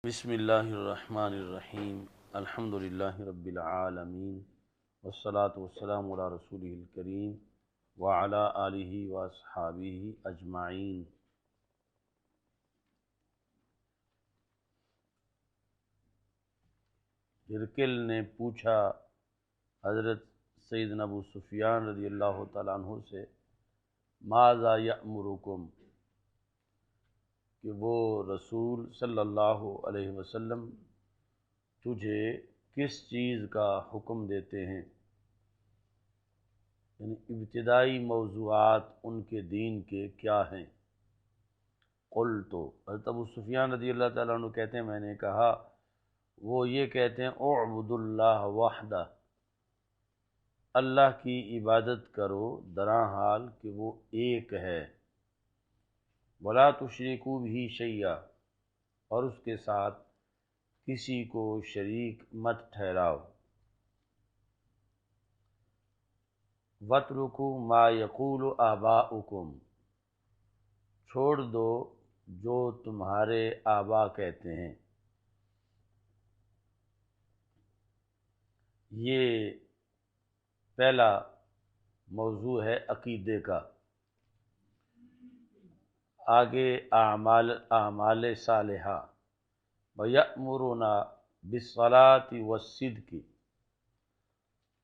بسم اللہ الرحمن الرحیم الحمد للہ رب العالمین والصلاة والسلام علی رسولہ الکریم وعلی آلہ واصحابہ اجمعین۔ ہرقل نے پوچھا حضرت سیدنا ابو سفیان رضی اللہ تعالیٰ عنہ سے ماذا یأمرکم، کہ وہ رسول صلی اللہ علیہ وسلم تجھے کس چیز کا حکم دیتے ہیں، یعنی ابتدائی موضوعات ان کے دین کے کیا ہیں۔ قلت، حضرت ابو سفیان رضی اللہ تعالیٰ عنہ کہتے ہیں میں نے کہا، وہ یہ کہتے ہیں اعبد اللہ وحدہ، اللہ کی عبادت کرو درا حال کہ وہ ایک ہے، ولا تشرکوا بہ شیئا، اور اس کے ساتھ کسی کو شریک مت ٹھہراؤ، وَاتْرُكُوا مَا يَقُولُ آباؤکم، چھوڑ دو جو تمہارے آبا کہتے ہیں۔ یہ پہلا موضوع ہے عقیدے کا۔ آگے اعمال صالحہ، وَيَأْمُرُنَا بِالصَّلَاةِ وَالصِّدْقِ،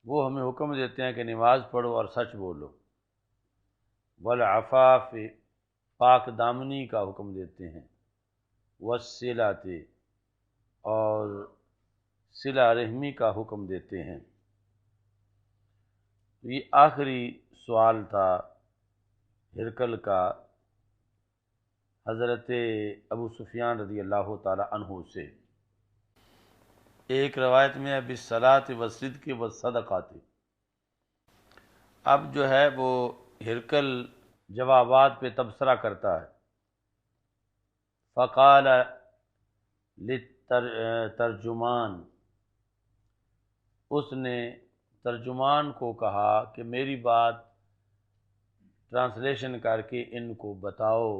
وہ ہمیں حکم دیتے ہیں کہ نماز پڑھو اور سچ بولو، والعفاف، پاک دامنی کا حکم دیتے ہیں، والصلۃ، اور صلہ رحمی کا حکم دیتے ہیں۔ یہ آخری سوال تھا ہرقل کا حضرت ابو سفیان رضی اللہ تعالی عنہ سے۔ ایک روایت میں ہے بالصلاۃ والصدق والصدقات۔ اب جو ہے وہ ہرقل جوابات پہ تبصرہ کرتا ہے۔ فقال للترجمان، اس نے ترجمان کو کہا کہ میری بات ٹرانسلیشن کر کے ان کو بتاؤ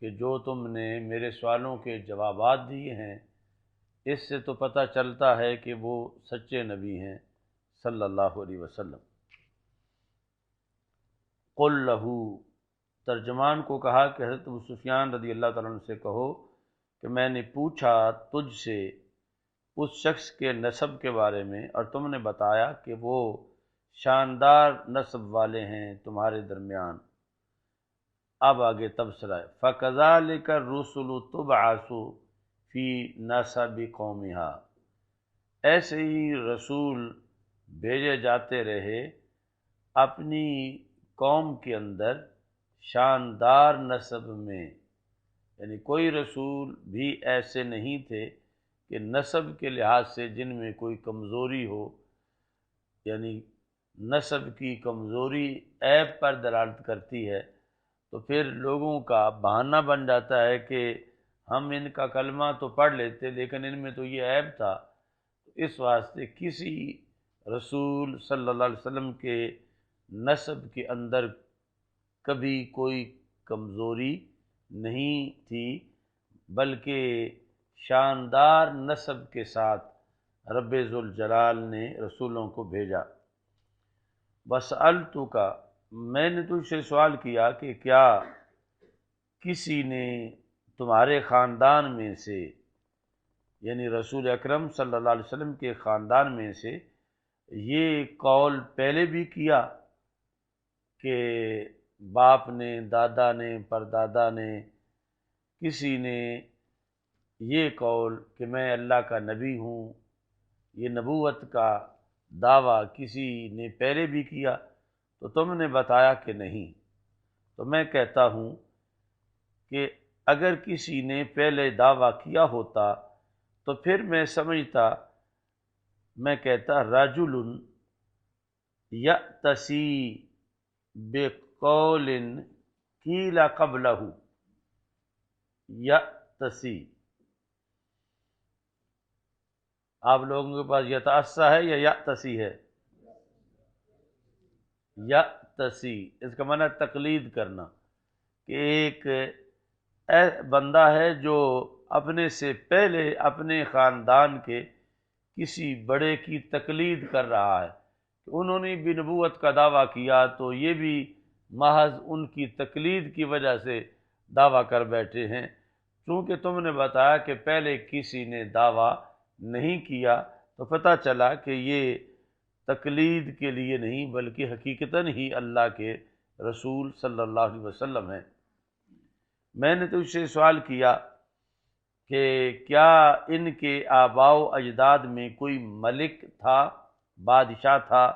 کہ جو تم نے میرے سوالوں کے جوابات دیے ہیں اس سے تو پتہ چلتا ہے کہ وہ سچے نبی ہیں صلی اللہ علیہ وسلم۔ قل لہو، ترجمان کو کہا کہ حضرت ابو سفیان رضی اللہ تعالیٰ عنہ سے کہو کہ میں نے پوچھا تجھ سے اس شخص کے نسب کے بارے میں، اور تم نے بتایا کہ وہ شاندار نسب والے ہیں تمہارے درمیان۔ اب آگے تبصرہ ہے، فَكَذَلِكَ الرُّسُلُ تُبْعَثُ فِي نَسَبِ قَوْمِهَا، ایسے ہی رسول بھیجے جاتے رہے اپنی قوم کے اندر شاندار نسب میں، یعنی کوئی رسول بھی ایسے نہیں تھے کہ نسب کے لحاظ سے جن میں کوئی کمزوری ہو، یعنی نسب کی کمزوری عیب پر دلالت کرتی ہے تو پھر لوگوں کا بہانہ بن جاتا ہے کہ ہم ان کا کلمہ تو پڑھ لیتے لیکن ان میں تو یہ عیب تھا۔ اس واسطے کسی رسول صلی اللہ علیہ وسلم کے نسب کے اندر کبھی کوئی کمزوری نہیں تھی، بلکہ شاندار نسب کے ساتھ رب ذوالجلال نے رسولوں کو بھیجا۔ وَسَأَلْتُکَ، میں نے تجھ سے سوال کیا کہ کیا کسی نے تمہارے خاندان میں سے، یعنی رسول اکرم صلی اللہ علیہ وسلم کے خاندان میں سے یہ قول پہلے بھی کیا کہ باپ نے، دادا نے، پردادا نے، کسی نے یہ قول کہ میں اللہ کا نبی ہوں، یہ نبوت کا دعویٰ کسی نے پہلے بھی کیا؟ تو تم نے بتایا کہ نہیں۔ تو میں کہتا ہوں کہ اگر کسی نے پہلے دعویٰ کیا ہوتا تو پھر میں سمجھتا، میں کہتا رجل یأتسی بقول قیل قبلہ، یأتسی، آپ لوگوں کے پاس یتعصی ہے یا یأتسی ہے؟ یأتسی، اس کا معنی تقلید کرنا، کہ ایک بندہ ہے جو اپنے سے پہلے اپنے خاندان کے کسی بڑے کی تقلید کر رہا ہے، انہوں نے بھی نبوت کا دعویٰ کیا تو یہ بھی محض ان کی تقلید کی وجہ سے دعویٰ کر بیٹھے ہیں۔ چونکہ تم نے بتایا کہ پہلے کسی نے دعویٰ نہیں کیا تو پتہ چلا کہ یہ تقلید کے لیے نہیں بلکہ حقیقتاً ہی اللہ کے رسول صلی اللہ علیہ وسلم ہیں۔ میں نے تجھ سے سوال کیا کہ کیا ان کے آباء و اجداد میں کوئی ملک تھا، بادشاہ تھا؟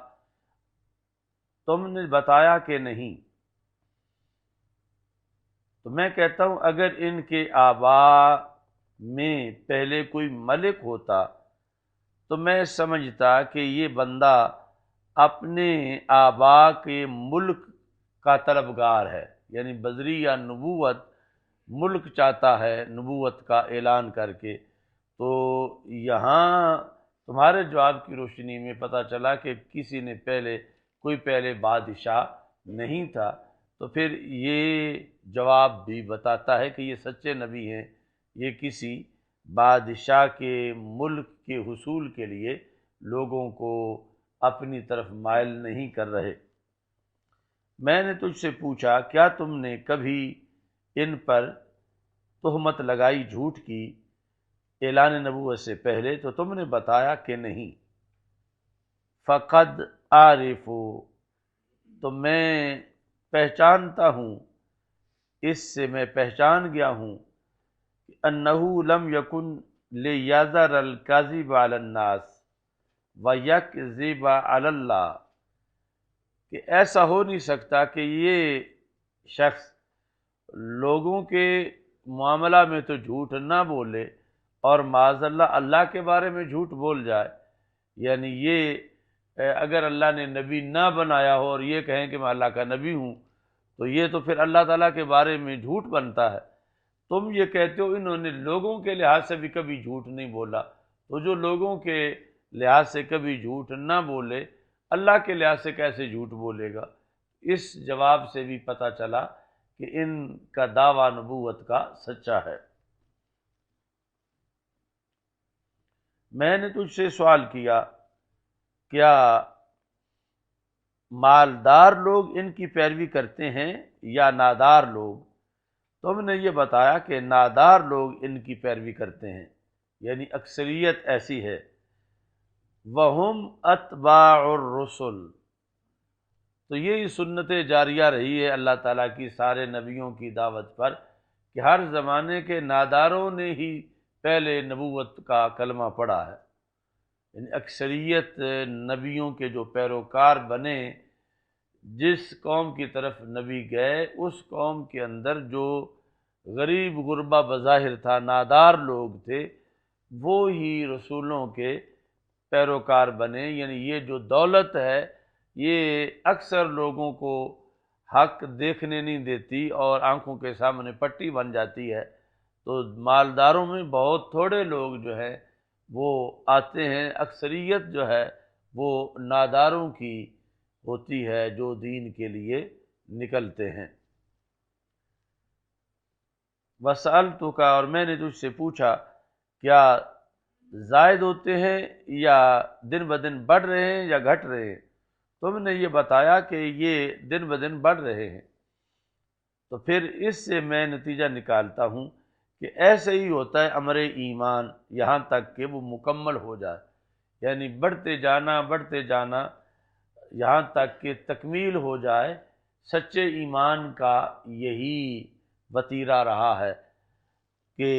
تم نے بتایا کہ نہیں۔ تو میں کہتا ہوں اگر ان کے آباء میں پہلے کوئی ملک ہوتا تو میں سمجھتا کہ یہ بندہ اپنے آباء کے ملک کا طلبگار ہے، یعنی بذریعہ نبوت ملک چاہتا ہے نبوت کا اعلان کر کے۔ تو یہاں تمہارے جواب کی روشنی میں پتہ چلا کہ کسی نے پہلے بادشاہ نہیں تھا، تو پھر یہ جواب بھی بتاتا ہے کہ یہ سچے نبی ہیں، یہ کسی بادشاہ کے ملک کے حصول کے لیے لوگوں کو اپنی طرف مائل نہیں کر رہے۔ میں نے تجھ سے پوچھا کیا تم نے کبھی ان پر تہمت لگائی جھوٹ کی اعلان نبوت سے پہلے؟ تو تم نے بتایا کہ نہیں۔ فقد عارف، تو میں پہچانتا ہوں، اس سے میں پہچان گیا ہوں انہو لم یکن لیذر الکذب علی الناس ویکذب علی اللہ، کہ ایسا ہو نہیں سکتا کہ یہ شخص لوگوں کے معاملہ میں تو جھوٹ نہ بولے اور معاذ اللہ کے بارے میں جھوٹ بول جائے۔ یعنی یہ اگر اللہ نے نبی نہ بنایا ہو اور یہ کہیں کہ میں اللہ کا نبی ہوں تو یہ تو پھر اللہ تعالیٰ کے بارے میں جھوٹ بنتا ہے۔ تم یہ کہتے ہو انہوں نے لوگوں کے لحاظ سے بھی کبھی جھوٹ نہیں بولا، تو جو لوگوں کے لحاظ سے کبھی جھوٹ نہ بولے اللہ کے لحاظ سے کیسے جھوٹ بولے گا؟ اس جواب سے بھی پتہ چلا کہ ان کا دعویٰ نبوت کا سچا ہے۔ میں نے تجھ سے سوال کیا کیا مالدار لوگ ان کی پیروی کرتے ہیں یا نادار لوگ؟ تم نے یہ بتایا کہ نادار لوگ ان کی پیروی کرتے ہیں، یعنی اکثریت ایسی ہے۔ وَهُمْ أَتْبَاعُ الرُّسُلِ، تو یہی سنت جاریہ رہی ہے اللہ تعالیٰ کی سارے نبیوں کی دعوت پر کہ ہر زمانے کے ناداروں نے ہی پہلے نبوت کا کلمہ پڑھا ہے، یعنی اکثریت نبیوں کے جو پیروکار بنے، جس قوم کی طرف نبی گئے اس قوم کے اندر جو غریب غربا بظاہر تھا، نادار لوگ تھے، وہ ہی رسولوں کے پیروکار بنے۔ یعنی یہ جو دولت ہے یہ اکثر لوگوں کو حق دیکھنے نہیں دیتی اور آنکھوں کے سامنے پٹی بن جاتی ہے، تو مالداروں میں بہت تھوڑے لوگ جو ہیں وہ آتے ہیں، اکثریت جو ہے وہ ناداروں کی ہوتی ہے جو دین کے لیے نکلتے ہیں۔ وَسَأَلْتُكَ، اور میں نے تجھ سے پوچھا کیا زائد ہوتے ہیں یا دن بدن بڑھ رہے ہیں یا گھٹ رہے ہیں؟ تم نے یہ بتایا کہ یہ دن بدن بڑھ رہے ہیں۔ تو پھر اس سے میں نتیجہ نکالتا ہوں کہ ایسے ہی ہوتا ہے امر ایمان یہاں تک کہ وہ مکمل ہو جائے، یعنی بڑھتے جانا یہاں تک کہ تکمیل ہو جائے۔ سچے ایمان کا یہی وتیرہ رہا ہے کہ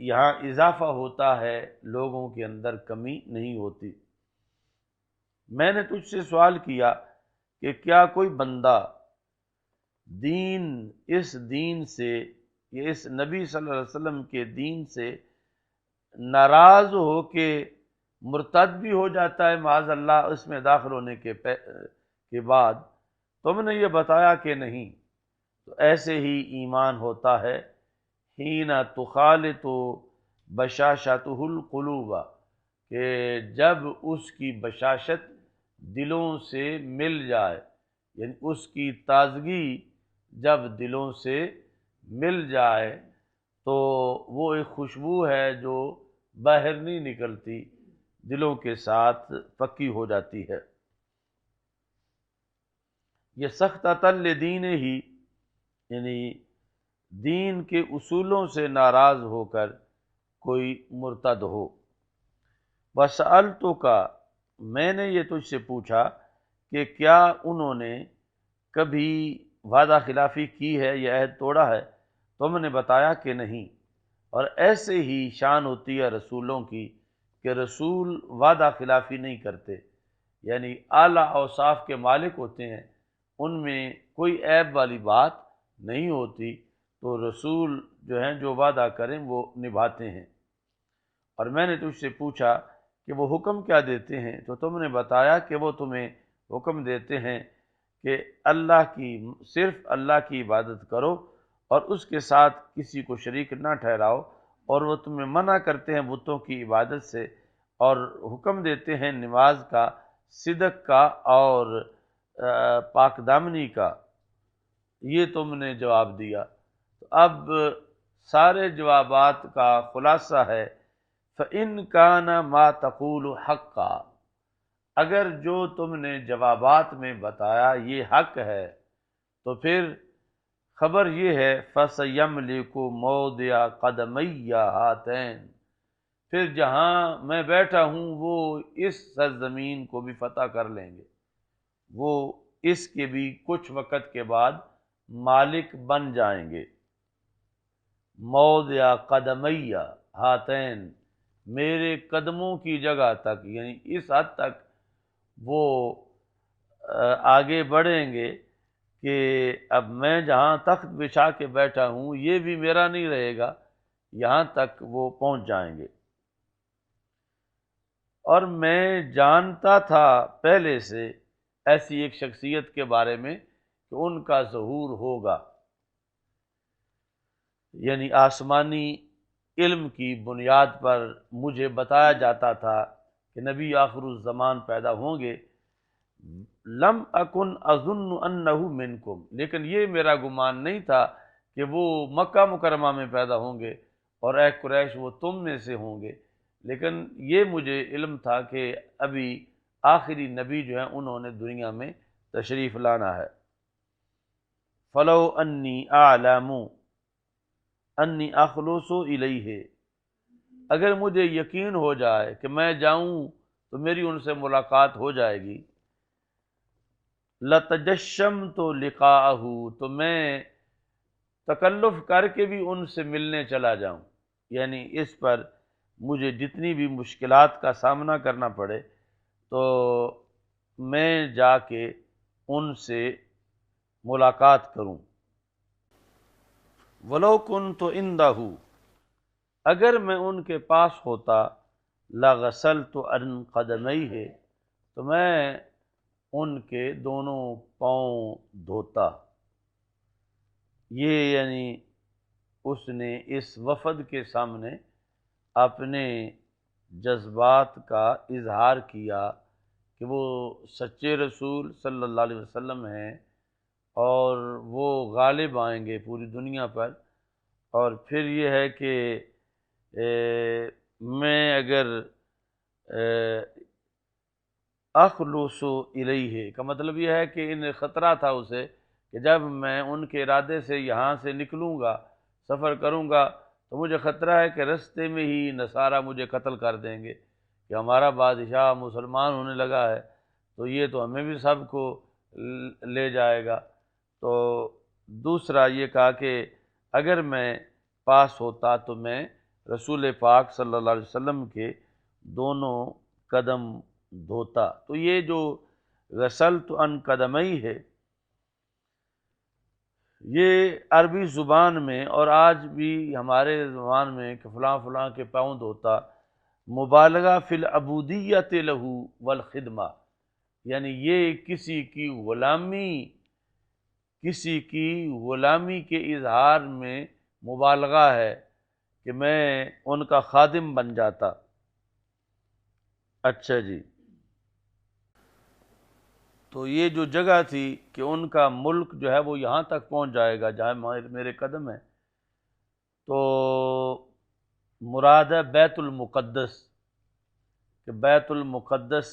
یہاں اضافہ ہوتا ہے، لوگوں کے اندر کمی نہیں ہوتی۔ میں نے تجھ سے سوال کیا کہ کیا کوئی بندہ اس دین سے، اس نبی صلی اللہ علیہ وسلم کے دین سے ناراض ہو کے مرتد بھی ہو جاتا ہے معاذ اللہ اس میں داخل ہونے کے بعد؟ تم نے یہ بتایا کہ نہیں۔ تو ایسے ہی ایمان ہوتا ہے حین تخالط بشاشتہ القلوب، کہ جب اس کی بشاشت دلوں سے مل جائے، یعنی اس کی تازگی جب دلوں سے مل جائے تو وہ ایک خوشبو ہے جو باہر نہیں نکلتی، دلوں کے ساتھ پکی ہو جاتی ہے۔ یہ سخت لدین ہی، یعنی دین کے اصولوں سے ناراض ہو کر کوئی مرتد ہو۔ وَسَأَلْتُكَ، میں نے یہ تجھ سے پوچھا کہ کیا انہوں نے کبھی وعدہ خلافی کی ہے یا عہد توڑا ہے؟ تم نے بتایا کہ نہیں۔ اور ایسے ہی شان ہوتی ہے رسولوں کی کہ رسول وعدہ خلافی نہیں کرتے، یعنی اعلیٰ اوصاف کے مالک ہوتے ہیں، ان میں کوئی عیب والی بات نہیں ہوتی، تو رسول جو ہیں جو وعدہ کریں وہ نبھاتے ہیں۔ اور میں نے تجھ سے پوچھا کہ وہ حکم کیا دیتے ہیں، تو تم نے بتایا کہ وہ تمہیں حکم دیتے ہیں کہ صرف اللہ کی عبادت کرو اور اس کے ساتھ کسی کو شریک نہ ٹھہراؤ، اور وہ تمہیں منع کرتے ہیں بتوں کی عبادت سے، اور حکم دیتے ہیں نماز کا، صدق کا اور پاک دامنی کا۔ یہ تم نے جواب دیا۔ تو اب سارے جوابات کا خلاصہ ہے، فَإِنْ كَانَ مَا تَقُولُ حَقًّا، اگر جو تم نے جوابات میں بتایا یہ حق ہے، تو پھر خبر یہ ہے فَسَيَمْلِكُ مَوْضِعَ قَدَمَيَّ هَاتَيْنِ، پھر جہاں میں بیٹھا ہوں وہ اس سرزمین کو بھی فتح کر لیں گے، وہ اس کے بھی کچھ وقت کے بعد مالک بن جائیں گے۔ موضع قدمیہ ہاتین، میرے قدموں کی جگہ تک، یعنی اس حد تک وہ آگے بڑھیں گے کہ اب میں جہاں تخت بچھا کے بیٹھا ہوں یہ بھی میرا نہیں رہے گا، یہاں تک وہ پہنچ جائیں گے۔ اور میں جانتا تھا پہلے سے ایسی ایک شخصیت کے بارے میں کہ ان کا ظہور ہوگا، یعنی آسمانی علم کی بنیاد پر مجھے بتایا جاتا تھا کہ نبی آخر الزمان پیدا ہوں گے۔ لم اکن اظن انہ منکم، لیکن یہ میرا گمان نہیں تھا کہ وہ مکہ مکرمہ میں پیدا ہوں گے اور اے قریش وہ تم میں سے ہوں گے، لیکن یہ مجھے علم تھا کہ ابھی آخری نبی جو ہیں انہوں نے دنیا میں تشریف لانا ہے۔ فلو انی اعلم انی اخلص الیہ، اگر مجھے یقین ہو جائے کہ میں جاؤں تو میری ان سے ملاقات ہو جائے گی، لتجشمت لقاءہ، تو میں تکلف کر کے بھی ان سے ملنے چلا جاؤں، یعنی اس پر مجھے جتنی بھی مشکلات کا سامنا کرنا پڑے تو میں جا کے ان سے ملاقات کروں۔ وَلَوْ كُنْتُ عِنْدَهُ، اگر میں ان کے پاس ہوتا، لَغَسَلْتُ عَنْ قَدَمَيْهِ، تو میں ان کے دونوں پاؤں دھوتا۔ یہ یعنی اس نے اس وفد کے سامنے اپنے جذبات کا اظہار کیا کہ وہ سچے رسول صلی اللہ علیہ وسلم ہیں اور وہ غالب آئیں گے پوری دنیا پر، اور پھر یہ ہے کہ میں اگر اخلص الیہ کا مطلب یہ ہے کہ انہیں خطرہ تھا اسے کہ جب میں ان کے ارادے سے یہاں سے نکلوں گا، سفر کروں گا، تو مجھے خطرہ ہے کہ رستے میں ہی نصارہ مجھے قتل کر دیں گے کہ ہمارا بادشاہ مسلمان ہونے لگا ہے تو یہ تو ہمیں بھی سب کو لے جائے گا۔ تو دوسرا یہ کہا کہ اگر میں پاس ہوتا تو میں رسول پاک صلی اللہ علیہ وسلم کے دونوں قدم دھوتا۔ تو یہ جو غسلت عن قدمی ہے، یہ عربی زبان میں اور آج بھی ہمارے زبان میں کہ فلاں فلاں کے پاؤں دھوتا، مبالغہ فی العبودیت لہ والخدمہ، یعنی یہ کسی کی غلامی کے اظہار میں مبالغہ ہے کہ میں ان کا خادم بن جاتا۔ اچھا جی، تو یہ جو جگہ تھی کہ ان کا ملک جو ہے وہ یہاں تک پہنچ جائے گا جہاں میرے قدم ہیں، تو مراد ہے بیت المقدس، کہ بیت المقدس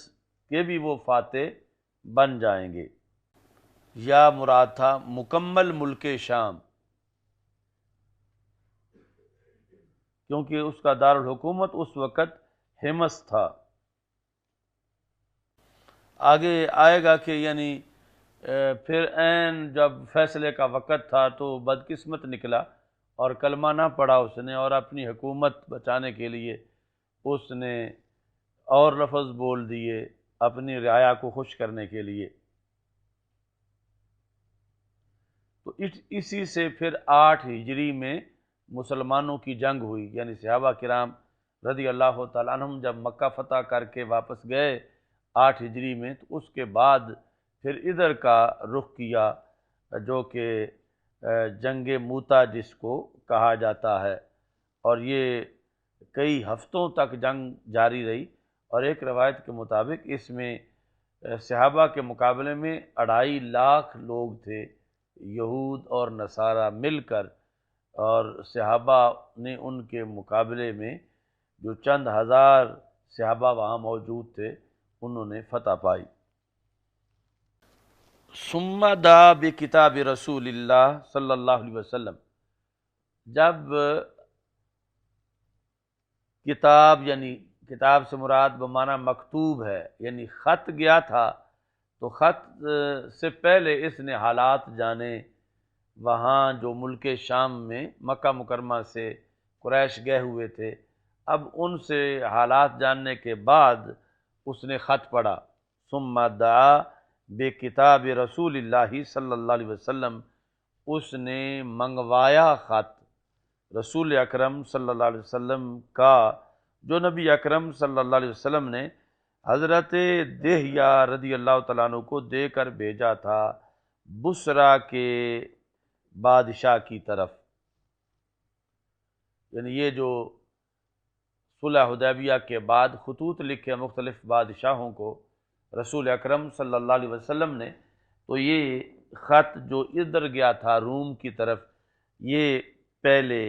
کے بھی وہ فاتح بن جائیں گے، یا مراد تھا مکمل ملک شام، کیونکہ اس کا دارالحکومت اس وقت ہمس تھا۔ آگے آئے گا کہ یعنی پھر عین جب فیصلے کا وقت تھا تو بدقسمت نکلا اور کلمہ نہ پڑھا اس نے، اور اپنی حکومت بچانے کے لیے اس نے اور لفظ بول دیے اپنی رعایا کو خوش کرنے کے لیے۔ تو اسی سے پھر 8 ہجری میں مسلمانوں کی جنگ ہوئی، یعنی صحابہ کرام رضی اللہ تعالیٰ عنہم جب مکہ فتح کر کے واپس گئے 8 ہجری میں، تو اس کے بعد پھر ادھر کا رخ کیا، جو کہ جنگ موتا جس کو کہا جاتا ہے، اور یہ کئی ہفتوں تک جنگ جاری رہی، اور ایک روایت کے مطابق اس میں صحابہ کے مقابلے میں 2.5 لاکھ لوگ تھے، یہود اور نصارہ مل کر، اور صحابہ نے ان کے مقابلے میں جو چند ہزار صحابہ وہاں موجود تھے انہوں نے فتح پائی۔ ثم دعا بکتاب رسول اللہ صلی اللہ علیہ وسلم، جب کتاب، یعنی کتاب سے مراد بمعنی مکتوب ہے، یعنی خط گیا تھا، تو خط سے پہلے اس نے حالات جانے، وہاں جو ملک شام میں مکہ مکرمہ سے قریش گئے ہوئے تھے، اب ان سے حالات جاننے کے بعد اس نے خط پڑھا۔ ثم دعا بکتاب رسول اللہ صلی اللہ علیہ وسلم، اس نے منگوایا خط رسول اکرم صلی اللہ علیہ وسلم کا، جو نبی اکرم صلی اللہ علیہ وسلم نے حضرت دہیہ رضی اللہ تعالیٰ عنہ کو دے کر بھیجا تھا بصرہ کے بادشاہ کی طرف۔ یعنی یہ جو صلح حدیبیہ کے بعد خطوط لکھے مختلف بادشاہوں کو رسول اکرم صلی اللہ علیہ وسلم نے، تو یہ خط جو ادھر گیا تھا روم کی طرف، یہ پہلے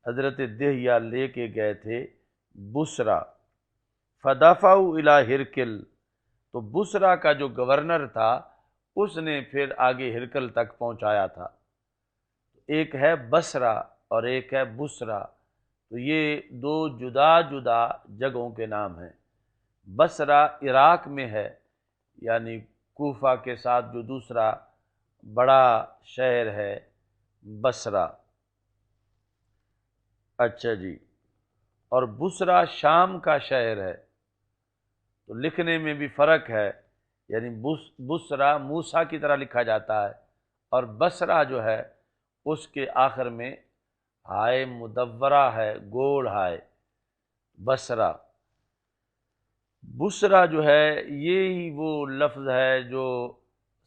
حضرت دہیہ لے کے گئے تھے بصرہ۔ فدفعوا الی ہرقل، تو بصرہ کا جو گورنر تھا اس نے پھر آگے ہرقل تک پہنچایا تھا۔ ایک ہے بصرہ اور ایک ہے بصرہ، تو یہ 2 جدا جدا جگہوں کے نام ہیں۔ بصرہ عراق میں ہے، یعنی کوفہ کے ساتھ جو دوسرا بڑا شہر ہے بصرہ۔ اچھا جی، اور بصرہ شام کا شہر ہے، تو لکھنے میں بھی فرق ہے، یعنی بصرہ موسیٰ کی طرح لکھا جاتا ہے، اور بصرہ جو ہے اس کے آخر میں ہائے مدورہ ہے، گول ہائے، بصرہ۔ بصرہ جو ہے یہی وہ لفظ ہے جو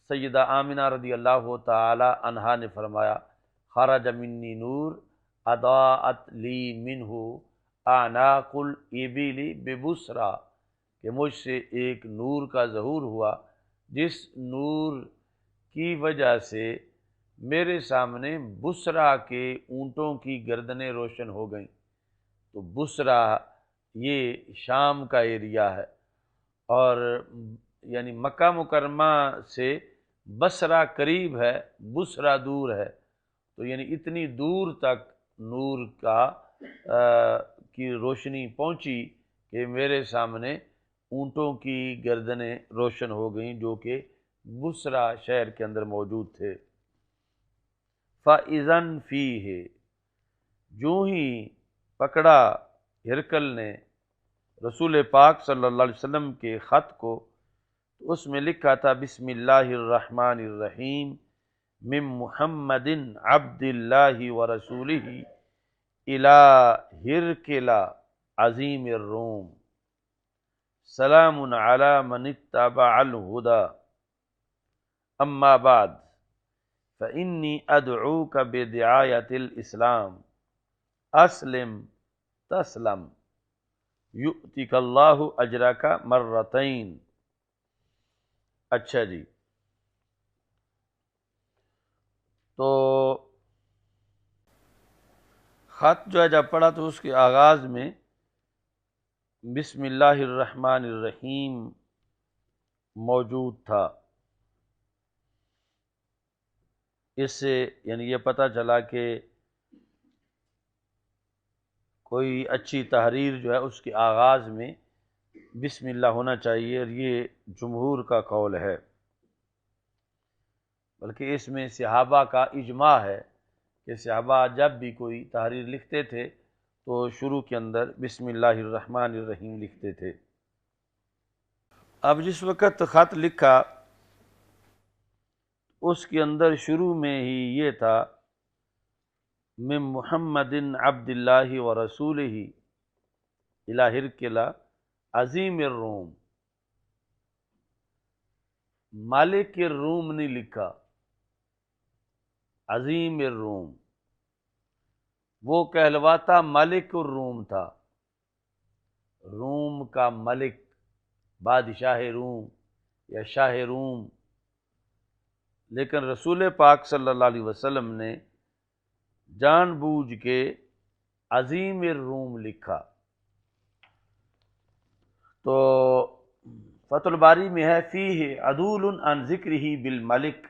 سیدہ آمنہ رضی اللہ تعالی عنہا نے فرمایا، خرج منی نور اضاءت لی منہ اعناق الابل ببصرہ، کہ مجھ سے ایک نور کا ظہور ہوا جس نور کی وجہ سے میرے سامنے بصرہ کے اونٹوں کی گردنیں روشن ہو گئیں۔ تو بصرہ یہ شام کا ایریا ہے، اور یعنی مکہ مکرمہ سے بصرہ قریب ہے، بصرہ دور ہے، تو یعنی اتنی دور تک نور کی روشنی پہنچی کہ میرے سامنے اونٹوں کی گردنیں روشن ہو گئیں جو کہ بصرہ شہر کے اندر موجود تھے۔ فَإِذًا فِيهِ، جو ہی پکڑا ہرقل نے رسول پاک صلی اللہ علیہ وسلم کے خط کو، اس میں لکھا تھا بسم اللہ الرحمن الرحیم من محمد عبد اللہ ورسولہ الی ہرقل عظیم الروم، سلام علی من اتبع الہدی، اما بعد فإنی ادعوک بدعایت الاسلام، اسلم تسلم یؤتک اللہ اجرک مرتین۔ اچھا جی، تو خط جو ہے جب پڑھا تو اس کے آغاز میں بسم اللہ الرحمن الرحیم موجود تھا۔ اس سے یعنی یہ پتہ چلا کہ کوئی اچھی تحریر جو ہے اس کے آغاز میں بسم اللہ ہونا چاہیے، اور یہ جمہور کا قول ہے، بلکہ اس میں صحابہ کا اجماع ہے کہ صحابہ جب بھی کوئی تحریر لکھتے تھے تو شروع کے اندر بسم اللہ الرحمن الرحیم لکھتے تھے۔ اب جس وقت خط لکھا اس کے اندر شروع میں ہی یہ تھا من محمد عبد اللہ و رسولہ الی ہرقل عظیم الروم، مالک الروم نہیں لکھا، عظیم الروم، وہ کہلواتا ملک الروم تھا، روم کا ملک، بادشاہ روم یا شاہ روم، لیکن رسول پاک صلی اللہ علیہ وسلم نے جان بوجھ کے عظیم الروم لکھا۔ تو فتح الباری میں ہے فیہ عدول عن ذکرہ بالملک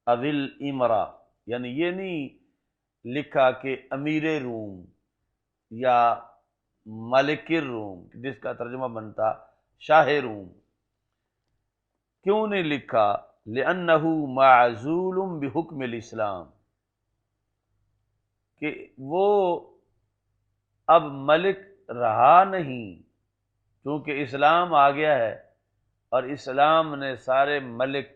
اول امرا، یعنی یہ نہیں لکھا کہ امیر روم یا ملک الروم، جس کا ترجمہ بنتا شاہ روم۔ کیوں نہیں لکھا؟ لأنہ معزول بحکم الاسلام، کہ وہ اب ملک رہا نہیں، کیونکہ اسلام آ گیا ہے اور اسلام نے سارے ملک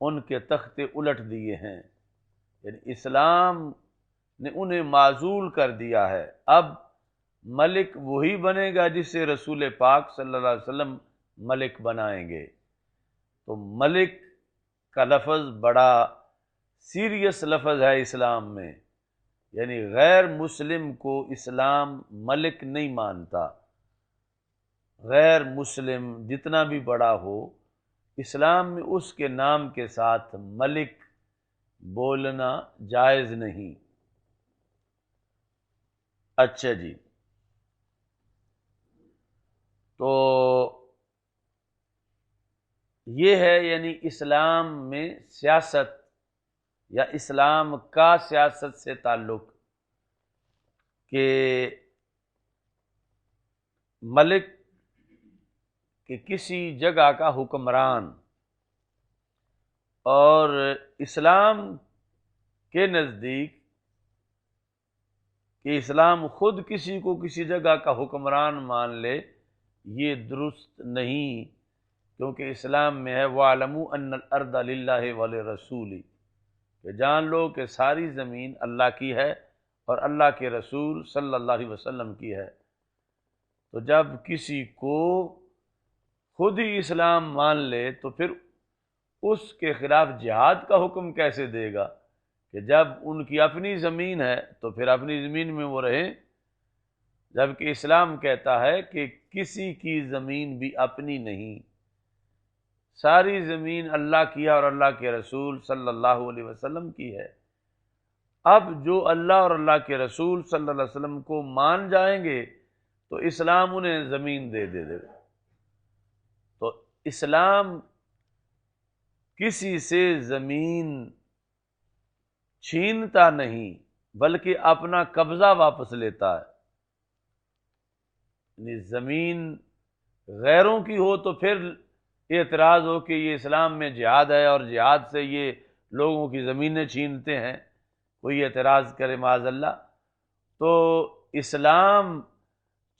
ان کے تختے الٹ دیے ہیں، یعنی اسلام نے انہیں معزول کر دیا ہے۔ اب ملک وہی بنے گا جسے رسول پاک صلی اللہ علیہ وسلم ملک بنائیں گے۔ تو ملک کا لفظ بڑا سیریس لفظ ہے اسلام میں، یعنی غیر مسلم کو اسلام ملک نہیں مانتا۔ غیر مسلم جتنا بھی بڑا ہو، اسلام میں اس کے نام کے ساتھ ملک بولنا جائز نہیں۔ اچھا جی، تو یہ ہے یعنی اسلام میں سیاست یا اسلام کا سیاست سے تعلق، کہ ملک کہ کسی جگہ کا حکمران، اور اسلام کے نزدیک کہ اسلام خود کسی کو کسی جگہ کا حکمران مان لے، یہ درست نہیں، کیونکہ اسلام میں ہے وَاعْلَمُوا أَنَّ الْأَرْضَ لِلَّهِ وَلِرَسُولِهِ، کہ جان لو کہ ساری زمین اللہ کی ہے اور اللہ کے رسول صلی اللہ علیہ وسلم کی ہے۔ تو جب کسی کو خود ہی اسلام مان لے تو پھر اس کے خلاف جہاد کا حکم کیسے دے گا؟ کہ جب ان کی اپنی زمین ہے تو پھر اپنی زمین میں وہ رہیں، جبکہ اسلام کہتا ہے کہ کسی کی زمین بھی اپنی نہیں، ساری زمین اللہ کی ہے اور اللہ کے رسول صلی اللہ علیہ وسلم کی ہے۔ اب جو اللہ اور اللہ کے رسول صلی اللہ علیہ وسلم کو مان جائیں گے تو اسلام انہیں زمین دے دے گا۔ تو اسلام کسی سے زمین چھینتا نہیں، بلکہ اپنا قبضہ واپس لیتا ہے۔ یعنی زمین غیروں کی ہو تو پھر اعتراض ہو کہ یہ اسلام میں جہاد ہے اور جہاد سے یہ لوگوں کی زمینیں چھینتے ہیں، کوئی اعتراض کرے معاذ اللہ، تو اسلام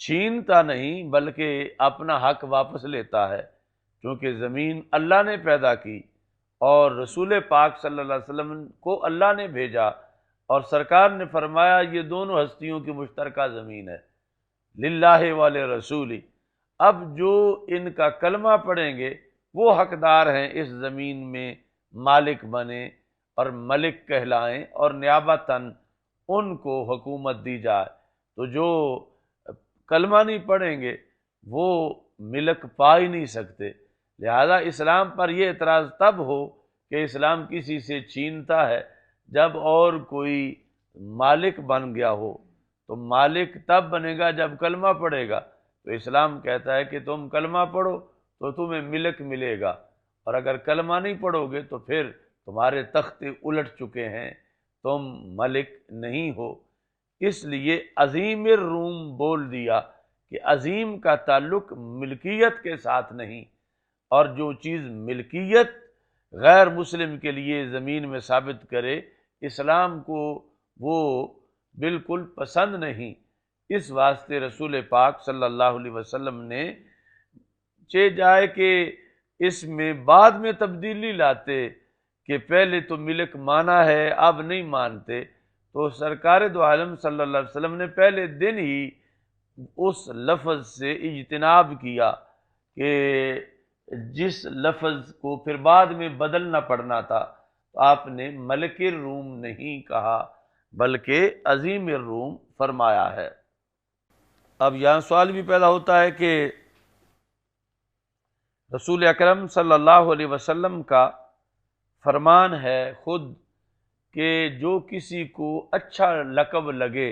چھینتا نہیں بلکہ اپنا حق واپس لیتا ہے، کیونکہ زمین اللہ نے پیدا کی اور رسول پاک صلی اللہ علیہ وسلم کو اللہ نے بھیجا، اور سرکار نے فرمایا یہ دونوں ہستیوں کی مشترکہ زمین ہے، للہ ولرسولہ۔ اب جو ان کا کلمہ پڑھیں گے وہ حقدار ہیں اس زمین میں مالک بنے اور ملک کہلائیں، اور نیابتاً ان کو حکومت دی جائے۔ تو جو کلمہ نہیں پڑھیں گے وہ ملک پا ہی نہیں سکتے۔ لہذا اسلام پر یہ اعتراض تب ہو کہ اسلام کسی سے چھینتا ہے جب اور کوئی مالک بن گیا ہو، تو مالک تب بنے گا جب کلمہ پڑھے گا۔ تو اسلام کہتا ہے کہ تم کلمہ پڑھو تو تمہیں ملک ملے گا، اور اگر کلمہ نہیں پڑھو گے تو پھر تمہارے تختے الٹ چکے ہیں، تم ملک نہیں ہو۔ اس لیے عظیم الروم بول دیا کہ عظیم کا تعلق ملکیت کے ساتھ نہیں، اور جو چیز ملکیت غیر مسلم کے لیے زمین میں ثابت کرے، اسلام کو وہ بالکل پسند نہیں۔ اس واسطے رسول پاک صلی اللہ علیہ وسلم نے چہ جائے کہ اس میں بعد میں تبدیلی لاتے کہ پہلے تو ملک مانا ہے اب نہیں مانتے، تو سرکار دو عالم صلی اللہ علیہ وسلم نے پہلے دن ہی اس لفظ سے اجتناب کیا کہ جس لفظ کو پھر بعد میں بدلنا پڑنا تھا، تو آپ نے ملک الروم نہیں کہا بلکہ عظیم الروم فرمایا ہے۔ اب یہاں سوال بھی پیدا ہوتا ہے کہ رسول اکرم صلی اللہ علیہ وسلم کا فرمان ہے خود کہ جو کسی کو اچھا لقب لگے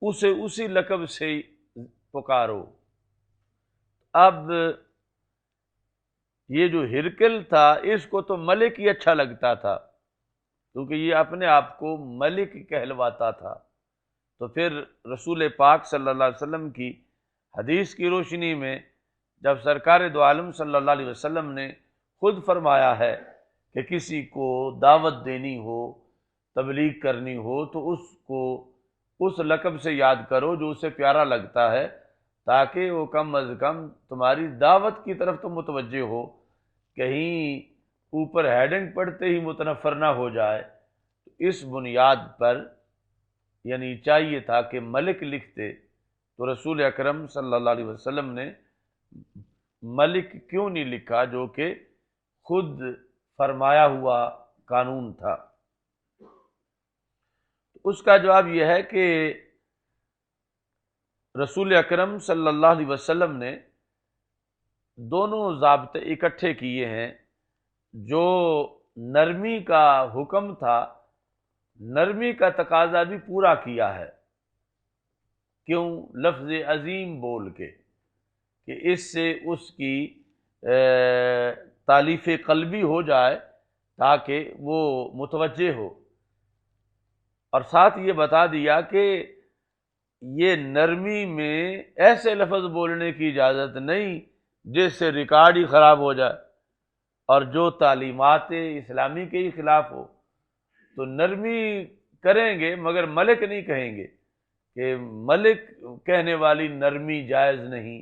اسے اسی لقب سے پکارو۔ اب یہ جو ہرکل تھا اس کو تو ملک ہی اچھا لگتا تھا، کیونکہ یہ اپنے آپ کو ملک کہلواتا تھا۔ تو پھر رسول پاک صلی اللہ علیہ وسلم کی حدیث کی روشنی میں جب سرکار دو عالم صلی اللہ علیہ وسلم نے خود فرمایا ہے کہ کسی کو دعوت دینی ہو، تبلیغ کرنی ہو، تو اس کو اس لقب سے یاد کرو جو اسے پیارا لگتا ہے، تاکہ وہ کم از کم تمہاری دعوت کی طرف تو متوجہ ہو، کہیں اوپر ہیڈنگ پڑھتے ہی متنفر نہ ہو جائے۔ اس بنیاد پر یعنی چاہیے تھا کہ ملک لکھتے، تو رسول اکرم صلی اللہ علیہ وسلم نے ملک کیوں نہیں لکھا، جو کہ خود فرمایا ہوا قانون تھا؟ اس کا جواب یہ ہے کہ رسول اکرم صلی اللہ علیہ وسلم نے دونوں ضابطے اکٹھے کیے ہیں۔ جو نرمی کا حکم تھا، نرمی کا تقاضا بھی پورا کیا ہے۔ کیوں؟ لفظ عظیم بول کے کہ اس سے اس کی تالیف قلبی ہو جائے تاکہ وہ متوجہ ہو، اور ساتھ یہ بتا دیا کہ یہ نرمی میں ایسے لفظ بولنے کی اجازت نہیں جس سے ریکارڈ ہی خراب ہو جائے اور جو تعلیمات اسلامی کے ہی خلاف ہو۔ تو نرمی کریں گے مگر ملک نہیں کہیں گے، کہ ملک کہنے والی نرمی جائز نہیں،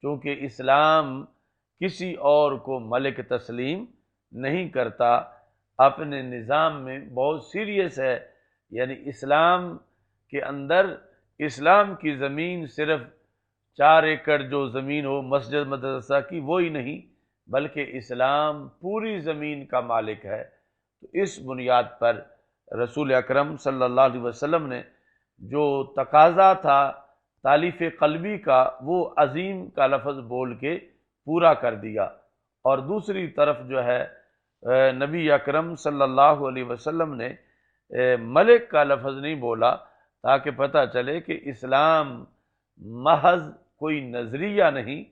کیونکہ اسلام کسی اور کو ملک تسلیم نہیں کرتا، اپنے نظام میں بہت سیریس ہے۔ یعنی اسلام کے اندر اسلام کی زمین صرف 4 ایکڑ جو زمین ہو مسجد مدرسہ کی وہی نہیں، بلکہ اسلام پوری زمین کا مالک ہے۔ تو اس بنیاد پر رسول اکرم صلی اللہ علیہ وسلم نے جو تقاضا تھا تالیف قلبی کا، وہ عظیم کا لفظ بول کے پورا کر دیا، اور دوسری طرف جو ہے نبی اکرم صلی اللہ علیہ وسلم نے ملک کا لفظ نہیں بولا، تاکہ پتہ چلے کہ اسلام محض کوئی نظریہ نہیں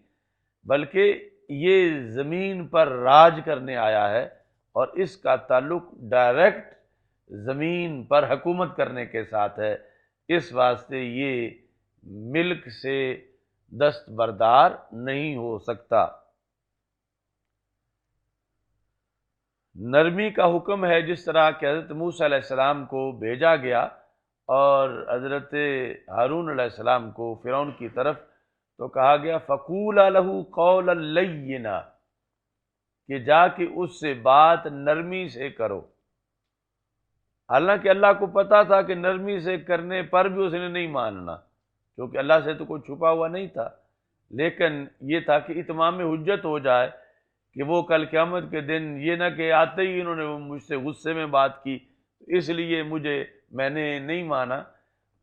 بلکہ یہ زمین پر راج کرنے آیا ہے، اور اس کا تعلق ڈائریکٹ زمین پر حکومت کرنے کے ساتھ ہے۔ اس واسطے یہ ملک سے دستبردار نہیں ہو سکتا۔ نرمی کا حکم ہے، جس طرح کہ حضرت موسیٰ علیہ السلام کو بھیجا گیا اور حضرت ہارون علیہ السلام کو فرعون کی طرف، تو کہا گیا فَقُولَا لَهُ قَوْلًا لَيِّنًا، کہ جا کے اس سے بات نرمی سے کرو۔ حالانکہ اللہ کو پتا تھا کہ نرمی سے کرنے پر بھی اس نے نہیں ماننا، کیونکہ اللہ سے تو کوئی چھپا ہوا نہیں تھا، لیکن یہ تھا کہ اتمام حجت ہو جائے، کہ وہ کل قیامت کے دن یہ نہ کہ آتے ہی انہوں نے مجھ سے غصے میں بات کی، اس لیے میں نے نہیں مانا۔